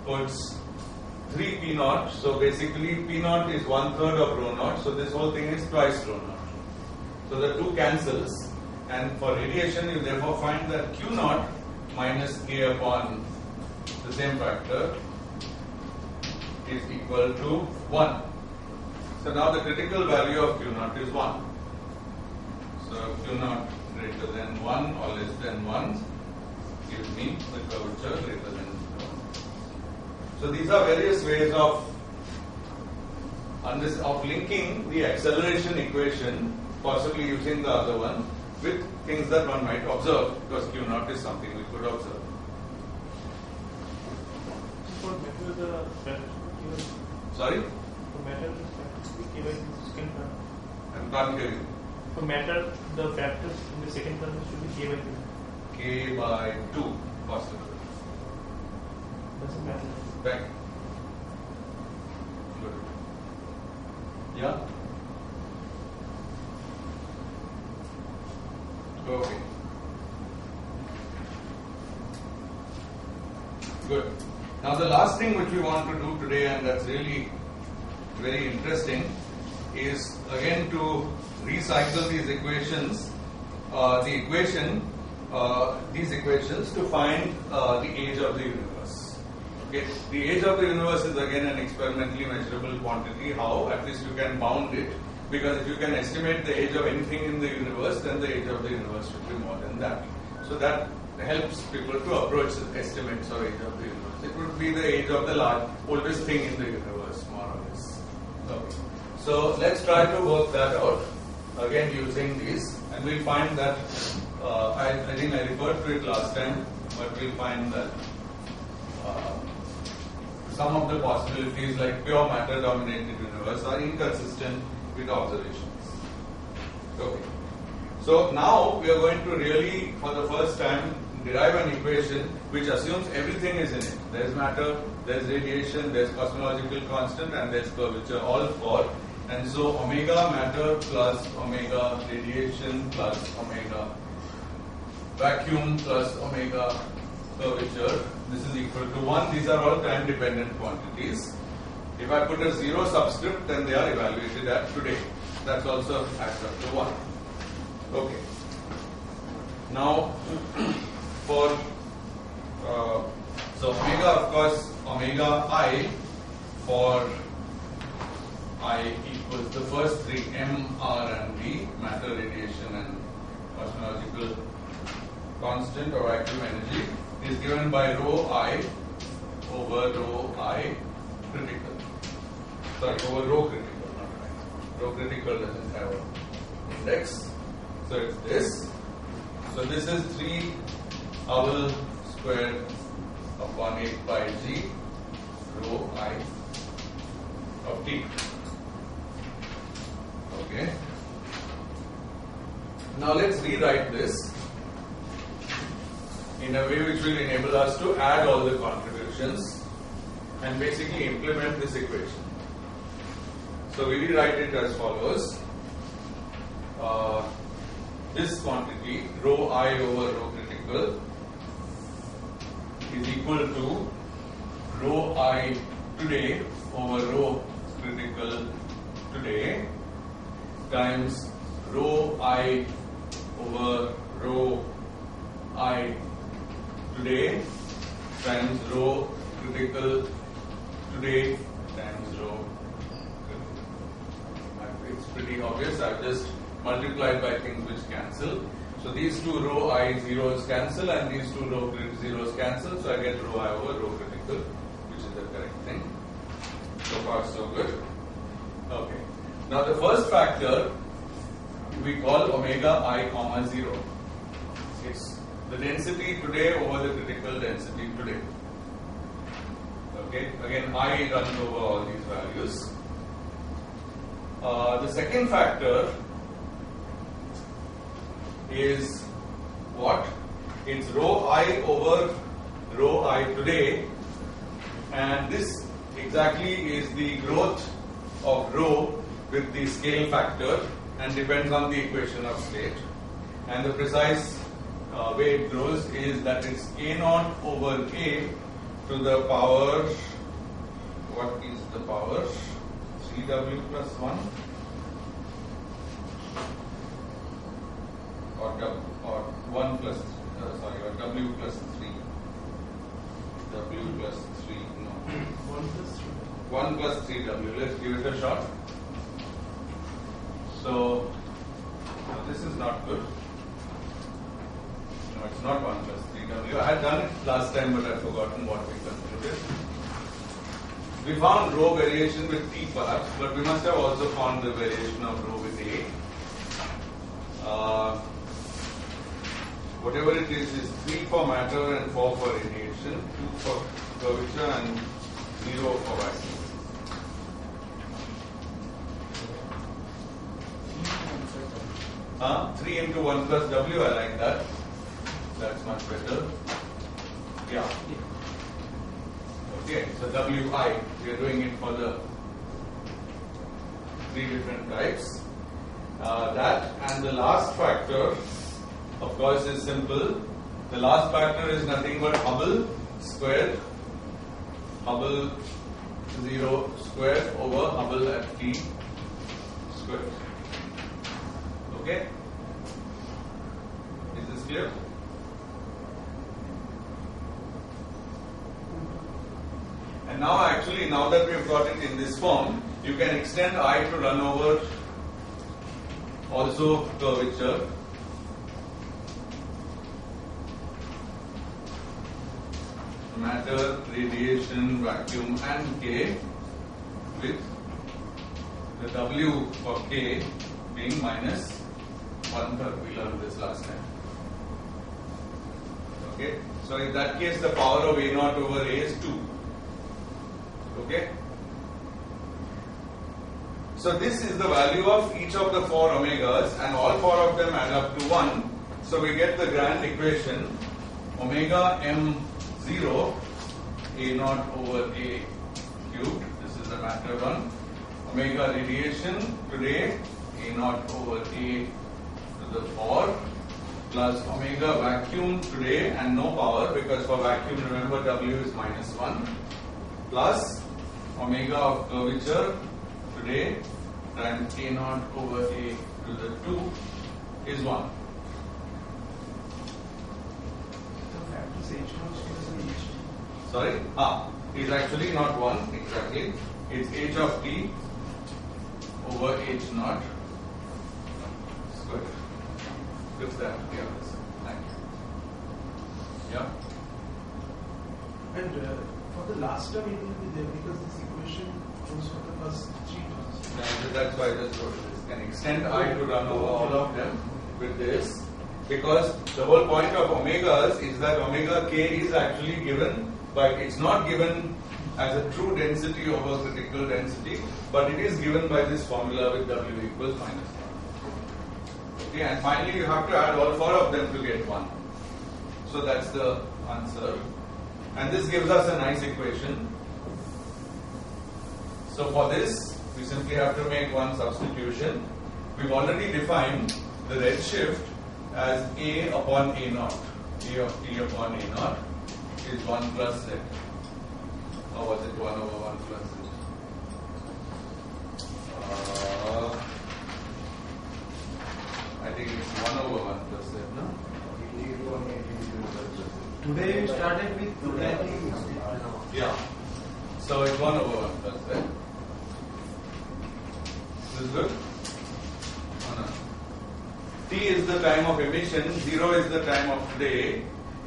puts 3 P naught. So basically P naught is 1/3 of rho naught. So this whole thing is twice rho naught. So the 2 cancels, and for radiation you therefore find that Q naught minus K upon the same factor is equal to 1. So now the critical value of Q naught is 1. So Q naught greater than 1 or less than 1 gives me the curvature greater than 0. So these are various ways of linking the acceleration equation, possibly using the other one, with things that one might observe, because Q naught is something we could observe. For matter, the factor should be Sorry? For matter, the factor should be k by the second term. I can't hear you. For matter, the factors in the second term should be k by 2. K by 2 possible. Doesn't matter. Back. Good. Yeah? Okay. Good. Now the last thing which we want to do today, and that's really very interesting, is again to recycle these equations the equation, these equations to find the age of the universe. Okay, the age of the universe is again an experimentally measurable quantity. How? At least you can bound it, because if you can estimate the age of anything in the universe, then the age of the universe should be more than that. So that helps people to approach estimates of age of the universe. It would be the age of the oldest thing in the universe, more or less. Okay. So let's try to work that out again using these, and we'll find that I think I referred to it last time, but we'll find that some of the possibilities, like pure matter dominated universe, are inconsistent with observations. Okay. So now we are going to really, for the first time, derive an equation which assumes everything is in it. There is matter, there is radiation, there is cosmological constant, and there is curvature, all four. And so omega matter plus omega radiation plus omega vacuum plus omega curvature, this is equal to 1. These are all time dependent quantities. If I put a 0 subscript, then they are evaluated at today. That's also adds up to 1. Okay. Now, for so omega, of course, omega I for I equals the first three, M, R, and V, matter, radiation, and cosmological constant or vacuum energy, is given by rho I over rho I critical. Sorry, over rho critical, not I. Rho critical doesn't have an index. So it's this. So this is 3 Hubble squared upon 8 pi g rho I of t. Okay. Now let's rewrite this in a way which will enable us to add all the contributions and basically implement this equation. So we rewrite it as follows. This quantity, rho I over rho critical, is equal to rho I today over rho critical today times rho I over rho I today times rho critical today times rho critical. It's pretty obvious. I've just multiplied by things which cancel. So these two rho I zeros cancel and these two rho zeros cancel. So I get rho I over rho critical, which is the correct thing. So far so good. Okay. Now the first factor we call omega I comma 0. It's the density today over the critical density today. Okay. Again, I runs over all these values. The second factor is what? It's rho I over rho I today, and this exactly is the growth of rho with the scale factor and depends on the equation of state. And the precise way it grows is that it's k naught over k to the power, what is the power? 3w plus 1 or 1 plus, or w plus 3. W plus 3, no. 1 plus 3. 1 plus 3w. Let's give it a shot. So, this is not good. No, it's not 1 plus 3w. I had done it last time, but I've forgotten what we concluded. We found rho variation with t perhaps, but we must have also found the variation of rho with a. Whatever it is 3 for matter and 4 for radiation, 2 for curvature and 0 for vacuum. Huh? 3 into 1 plus w, I like that. That's much better. Yeah. Okay, so wi, we are doing it for the 3 different types. That and the last factor, of course, is simple. The last factor is nothing but Hubble squared, Hubble 0 squared over Hubble at t squared. Okay? Clear? And now actually, now that we have got it in this form, you can extend I to run over also curvature. Matter, radiation, vacuum and K, with the W for K being minus 1/3. We learned this last time. Okay, so in that case the power of A0 over A is 2. Okay, so this is the value of each of the 4 omegas, and all 4 of them add up to 1. So we get the grand equation omega m0 A0 over A cubed. This is the matter one. Omega radiation today A0 over A to the 4 plus omega vacuum today, and no power because for vacuum remember W is minus 1, plus omega of curvature today times A0 over A to the 2 is 1. Sorry? Is actually not 1 exactly. It's h of t over h0 squared. Fix that. Yeah. Thank you. Yeah. And for the last term it will be there because this equation goes for the first 3 terms. That's why I just wrote this. Can extend I to run over all of them with this, because the whole point of omegas is that omega k is actually given, but it's not given as a true density over critical density, but it is given by this formula with W equals minus 1. Okay, and finally you have to add all 4 of them to get 1. So that's the answer. And this gives us a nice equation. So for this, we simply have to make one substitution. We've already defined the redshift as A upon A0. A of t upon A0 is 1 plus z. Or was it 1 over 1 plus z? I think it's 1 over 1 plus z, no? Today we started with Yeah. So it's 1 over 1 plus z. This is good? Oh, no. T is the time of emission, 0 is the time of today.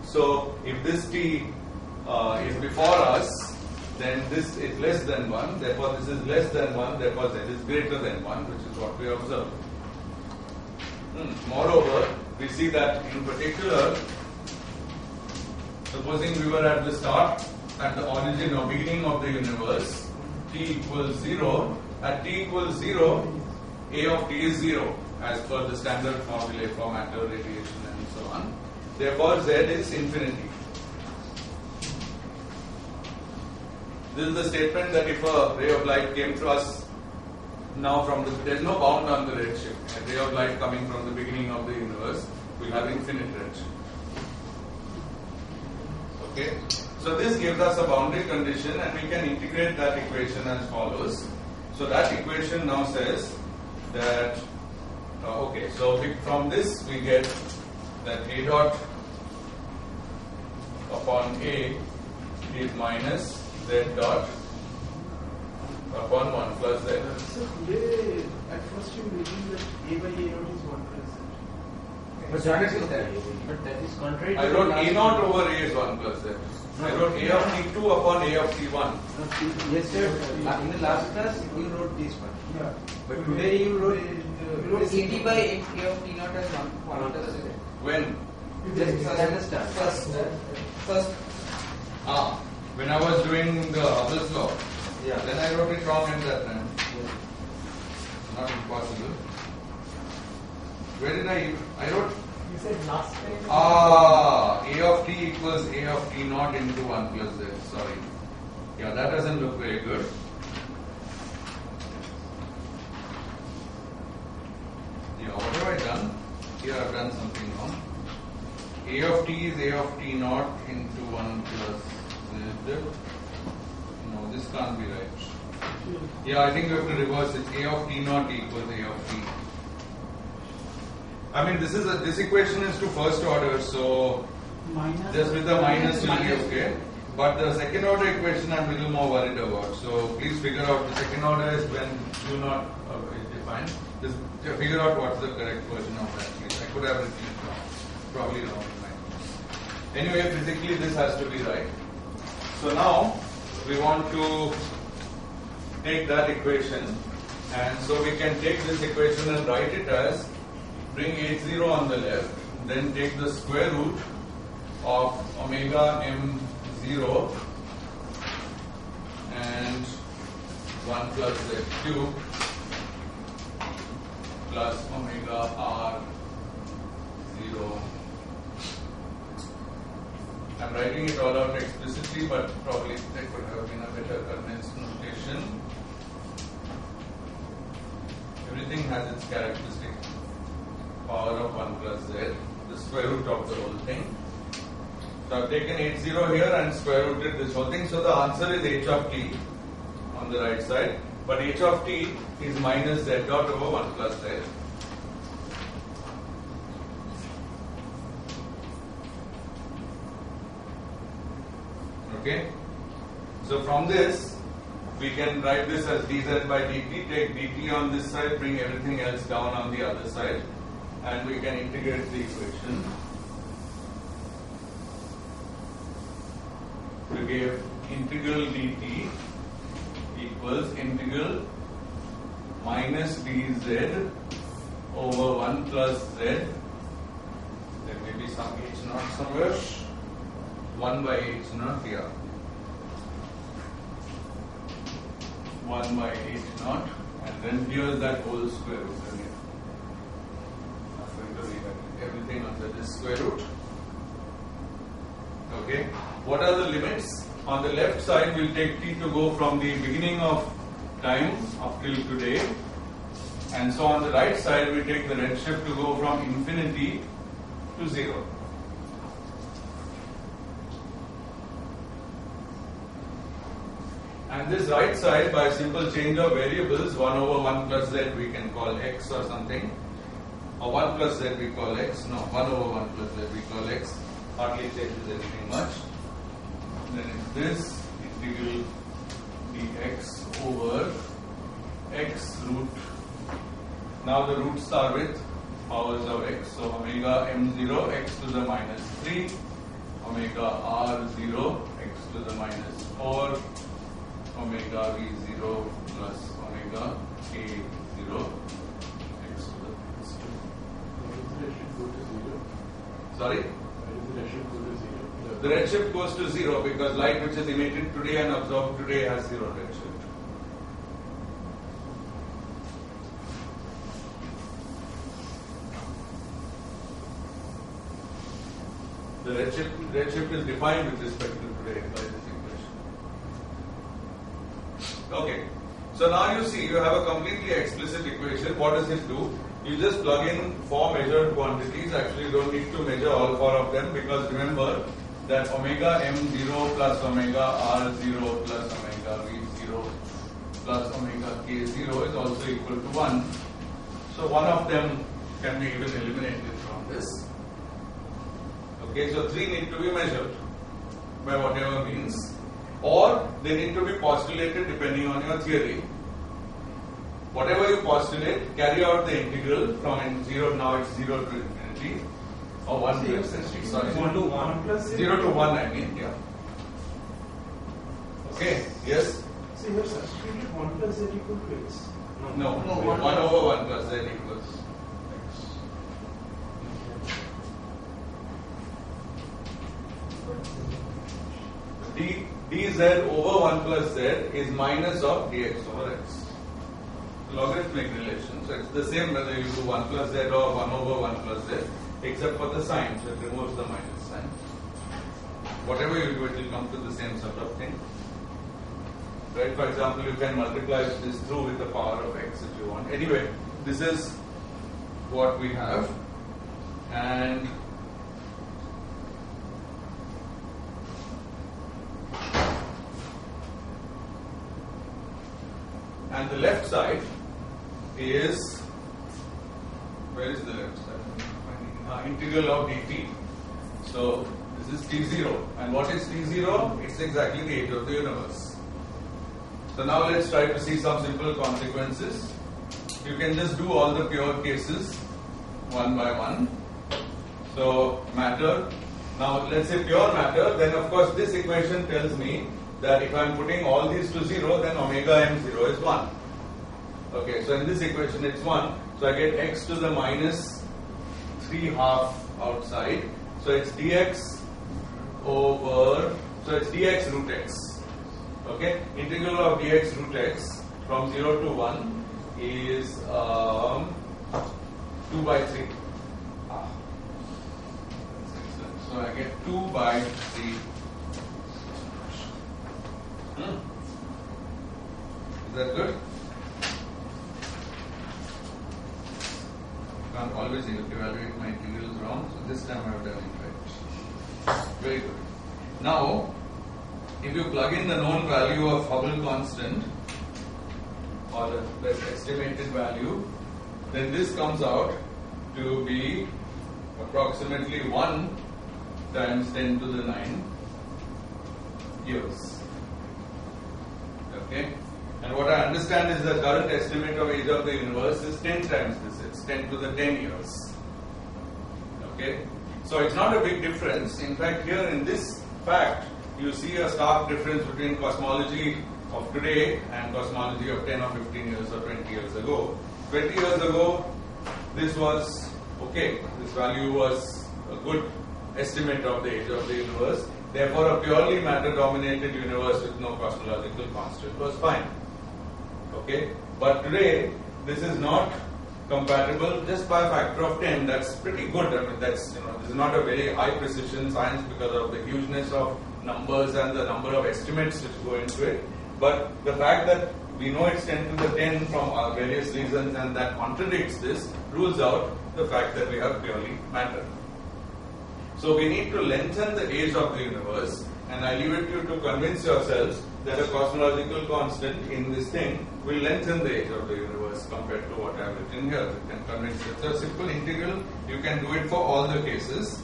So if this T is before us, then this is less than 1, therefore this is less than 1, therefore z is greater than 1, which is what we observe. Moreover, we see that in particular, supposing we were at the start, at the origin or beginning of the universe, t equals 0, at t equals 0, A of t is 0 as per the standard formulae for matter, radiation and so on. Therefore z is infinity. This is the statement that if a ray of light came to us now from the, there is no bound on the redshift. A ray of light coming from the beginning of the universe will have infinite redshift. Okay, so this gives us a boundary condition, and we can integrate that equation as follows. So that equation now says that okay, so from this we get that A dot upon A is minus Z dot upon 1 plus Z. So today, at first you mentioned that A by A0 is 1 plus Z. But that is contrary to I wrote A0 over A is 1 plus Z. I wrote A of T2 upon A of T1. Yes, sir. In the last class, you wrote this one. Yeah. But today you wrote CT by A of T0 as 1 plus Z. When? just understand. First. When I was doing the Hubble's law. Yeah. Then I wrote it wrong at that time. Not impossible. Where did I wrote? You said last time. A of t equals A of t naught into 1 plus z. Sorry. Yeah, that doesn't look very good. Yeah, what have I done? Here I've done something wrong. A of t is A of t naught into 1 plus z. No, this can't be right. Yeah, I think we have to reverse it. A of t naught equals A of t. I mean, this equation is to first order, so Minus. just with the minus will be okay. But the second order equation I'm a little more worried about. So please figure out the second order is when do not is defined. Just figure out what's the correct version of that, please. I could have written it wrong. Probably wrong in my notes. Anyway, physically this has to be right. So now we want to take that equation, and so we can take this equation and write it as bring H0 on the left, then take the square root of omega m0 and 1 plus z cube plus omega r0. I'm writing it all out explicitly, but probably there could have been a better condensed notation. Everything has its characteristic power of 1 plus z, the square root of the whole thing. So I've taken H0 here and square rooted this whole thing. So the answer is h of t on the right side, but h of t is minus z dot over 1 plus z. Okay? So from this, we can write this as dz by dt, take dt on this side, bring everything else down on the other side, and we can integrate the equation to give integral dt equals integral minus dz over 1 plus z, there may be some h naught somewhere, 1 by h naught here, 1 by h naught, and then here is that whole square root again. I'm going to rewrite everything under this square root. Okay, what are the limits? On the left side, we'll take t to go from the beginning of time up till today, and so on the right side, we take the redshift to go from infinity to 0. And this right side, by simple change of variables, 1 over 1 plus z we can call x or something, or 1 plus z we call x, no, 1 over 1 plus z we call x, hardly changes anything much. Then it's this integral dx over x root. Now the roots are with powers of x, so omega m0 x to the minus 3, omega r0 x to the minus 4, omega v0 plus omega k0 x to the minus 2. Sorry? The redshift goes to 0 because light which is emitted today and absorbed today has 0 redshift. The redshift is defined with respect to today by this equation. Okay, so now you see you have a completely explicit equation. What does it do? You just plug in 4 measured quantities. Actually, you don't need to measure all 4 of them because remember that omega m0 plus omega r0 plus omega v0 plus omega k0 is also equal to 1. So one of them can be even eliminated from this. Okay, so 3 need to be measured by whatever means, or they need to be postulated depending on your theory. Whatever you postulate, carry out the integral from 0, now it's 0 to infinity, or 1 to infinity, sorry. 1 to 1 plus 0 to 1, I mean, yeah. Okay, yes? So you have substituted 1 plus z equal to x. No, 1 over 1 plus z equals x. dz over 1 plus z is minus of dx over x. Logarithmic relation. So it's the same whether you do 1 plus z or 1 over 1 plus z, except for the sign, so it removes the minus sign. Whatever you do, it will come to the same sort of thing. Right? For example, you can multiply this through with the power of x if you want. Anyway, this is what we have, and the left side is, where is the left side? integral of dt. So this is t0. And what is t0? It's exactly the age of the universe. So now let's try to see some simple consequences. You can just do all the pure cases one by one. So matter, now let's say pure matter, then of course this equation tells me that if I am putting all these to 0, then omega m0 is 1. Okay, so in this equation it's 1. So I get x to the minus 3/2 outside. So it's dx over, so it's dx root x. Okay, integral of dx root x from 0 to 1 is 2 by 3. So I get 2 by 3. Is that good? I can't always evaluate my integrals wrong, so this time I have done it right. Very good. Now, if you plug in the known value of Hubble constant, or the estimated value, then this comes out to be approximately 1 times 10 to the 9 years. Okay? And what I understand is the current estimate of age of the universe is 10 times this, it's 10 to the 10 years. Okay? So it's not a big difference. In fact, here in this fact, you see a stark difference between cosmology of today and cosmology of 10 or 15 years or 20 years ago. 20 years ago, this was okay. This value was a good estimate of the age of the universe. Therefore, a purely matter-dominated universe with no cosmological constant was fine. Okay? But today, this is not compatible just by a factor of 10. That's pretty good. I mean, that's, this is not a very high precision science because of the hugeness of numbers and the number of estimates which go into it. But the fact that we know it's 10 to the 10 from various reasons and that contradicts this rules out the fact that we have purely matter. So we need to lengthen the age of the universe, and I leave it to you to convince yourselves that a cosmological constant in this thing will lengthen the age of the universe compared to what I have written here. You can convince it. It's a simple integral. You can do it for all the cases.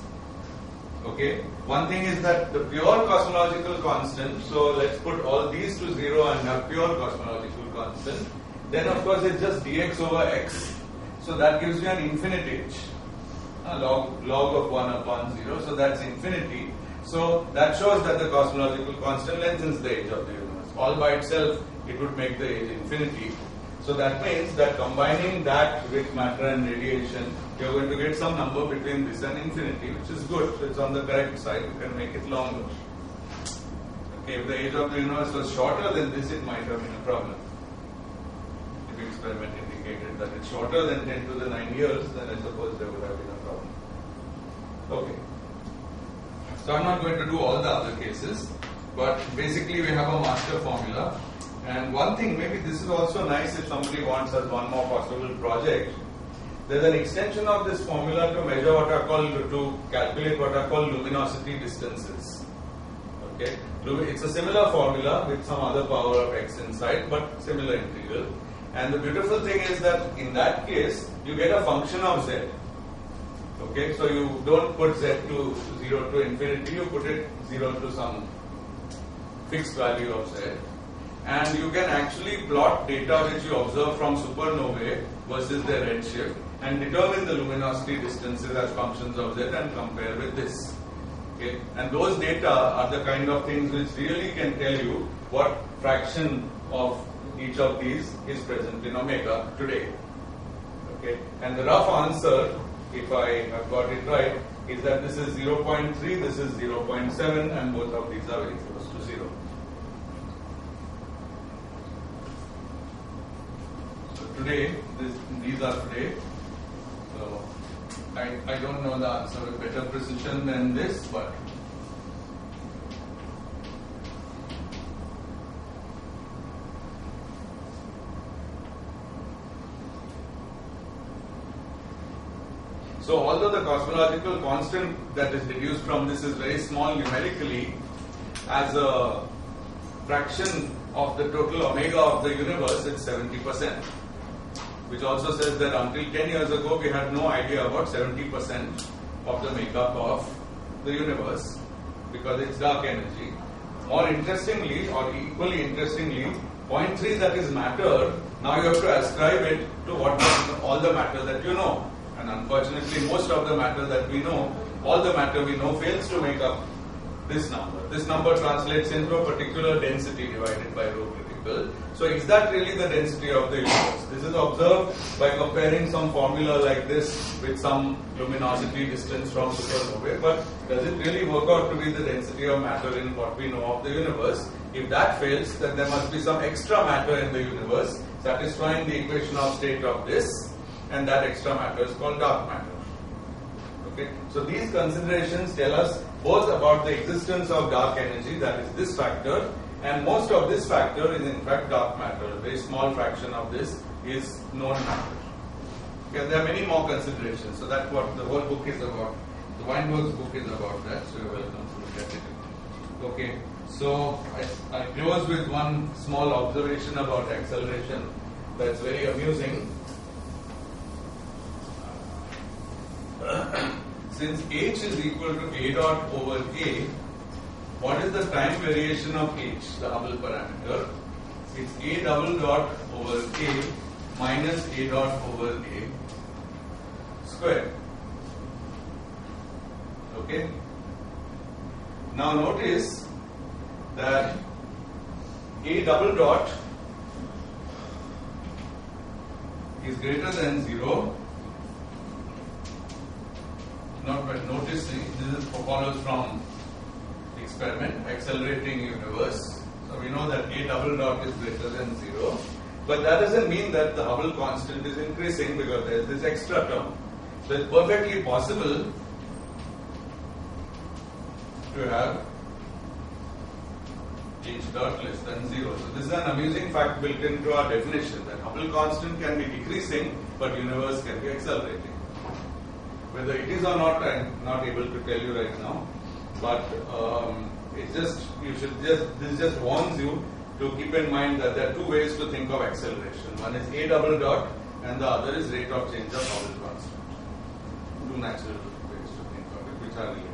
Okay. One thing is that the pure cosmological constant, so let's put all these to 0 and have pure cosmological constant. Then of course it's just dx over x. So that gives you an infinite age. Log of 1 upon 0. So that's infinity. So that shows that the cosmological constant lengthens the age of the universe. All by itself, it would make the age infinity. So that means that combining that with matter and radiation, you're going to get some number between this and infinity, which is good. So it's on the correct side. You can make it longer. Okay, if the age of the universe was shorter than this, it might have been a problem. If the experiment indicated that it's shorter than 10 to the 9 years, then I suppose there would have been a problem. Okay. So I'm not going to do all the other cases, but basically we have a master formula. And one thing, maybe this is also nice if somebody wants as one more possible project. There's an extension of this formula to measure what are called, to calculate what are called luminosity distances. Okay, it's a similar formula with some other power of x inside, but similar integral. And the beautiful thing is that in that case, you get a function of z. Okay, so you don't put z to 0 to infinity, you put it 0 to some fixed value of z. And you can actually plot data which you observe from supernovae versus their redshift and determine the luminosity distances as functions of z and compare with this. Okay? And those data are the kind of things which really can tell you what fraction of each of these is present in omega today. Okay? And the rough answer, if I have got it right, is that this is 0.3, this is 0.7, and both of these are very close to 0. So today, these are today. So I don't know the answer with better precision than this, but so although the cosmological constant that is deduced from this is very small numerically, as a fraction of the total omega of the universe, it's 70%. Which also says that until 10 years ago, we had no idea about 70% of the makeup of the universe because it's dark energy. More interestingly, or equally interestingly, point 3, that is matter, now you have to ascribe it to all the matter that you know. And unfortunately, most of the matter that we know, all the matter we know fails to make up this number. This number translates into a particular density divided by rho critical. So is that really the density of the universe? This is observed by comparing some formula like this with some luminosity distance from supernovae. But does it really work out to be the density of matter in what we know of the universe? If that fails, then there must be some extra matter in the universe satisfying the equation of state of this, and that extra matter is called dark matter. Okay? So these considerations tell us both about the existence of dark energy, that is this factor, and most of this factor is in fact dark matter. A very small fraction of this is known matter. Okay, there are many more considerations. So that's what the whole book is about. The Weinberg's book is about that, so you're welcome to look at it. Okay, so I close with one small observation about acceleration that's very amusing. Since h is equal to a dot over a, what is the time variation of h, the Hubble parameter? It's a double dot over a minus a dot over a square. Okay? Now notice that a double dot is greater than 0. But notice this follows from the experiment, accelerating universe. So we know that a double dot is greater than 0. But that doesn't mean that the Hubble constant is increasing because there is this extra term. So it's perfectly possible to have h dot less than 0. So this is an amusing fact built into our definition that Hubble constant can be decreasing but universe can be accelerating. Whether it is or not, I'm not able to tell you right now. But this just warns you to keep in mind that there are two ways to think of acceleration. One is a double dot, and the other is rate of change of Hubble constant. Two natural ways to think of it, which are related.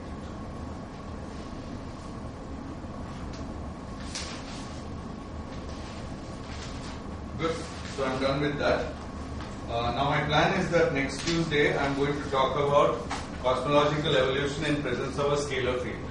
Good. So I'm done with that. Now my plan is that next Tuesday I'm going to talk about cosmological evolution in presence of a scalar field.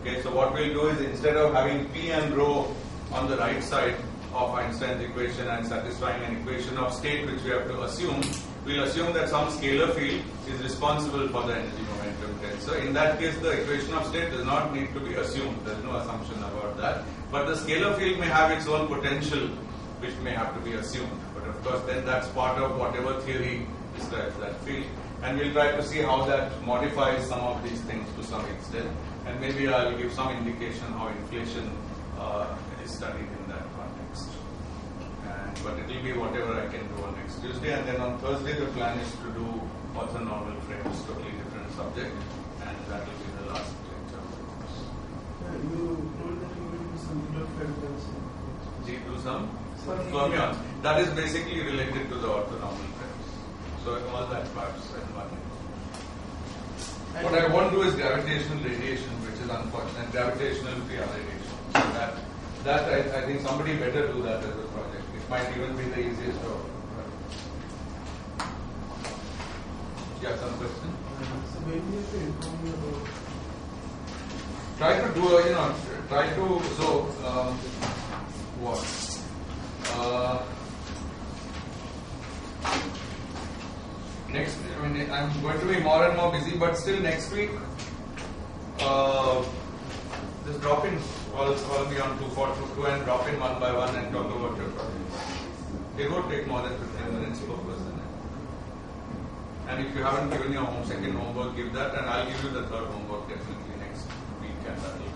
Okay, so what we'll do is instead of having P and rho on the right side of Einstein's equation and satisfying an equation of state which we have to assume, we'll assume that some scalar field is responsible for the energy momentum tensor. In that case, the equation of state does not need to be assumed. There's no assumption about that. But the scalar field may have its own potential which may have to be assumed. But of course, then that's part of whatever theory describes that field. And we'll try to see how that modifies some of these things to some extent. And maybe I'll give some indication how inflation is studied in that context. But it will be whatever I can do on next Tuesday. And then on Thursday, the plan is to do orthonormal frames, totally different subject. And that will be the last lecture of the course. You told that you will do some interference. Do some fermions. That is basically related to the orthonormal frames. So all that parts and one. What I won't do is gravitational radiation, which is unfortunate. Gravitational PR radiation. So that I think somebody better do that as a project. It might even be the easiest of. Yeah, some question? So when you have to inform me about. Try to do, what? Next, I mean, I'm going to be more and more busy, but still next week, just drop in, call me on 242 and drop in one by one and talk about your project. It won't take more than 15 minutes per person. And if you haven't given your second homework, give that, and I'll give you the third homework definitely next week, and that will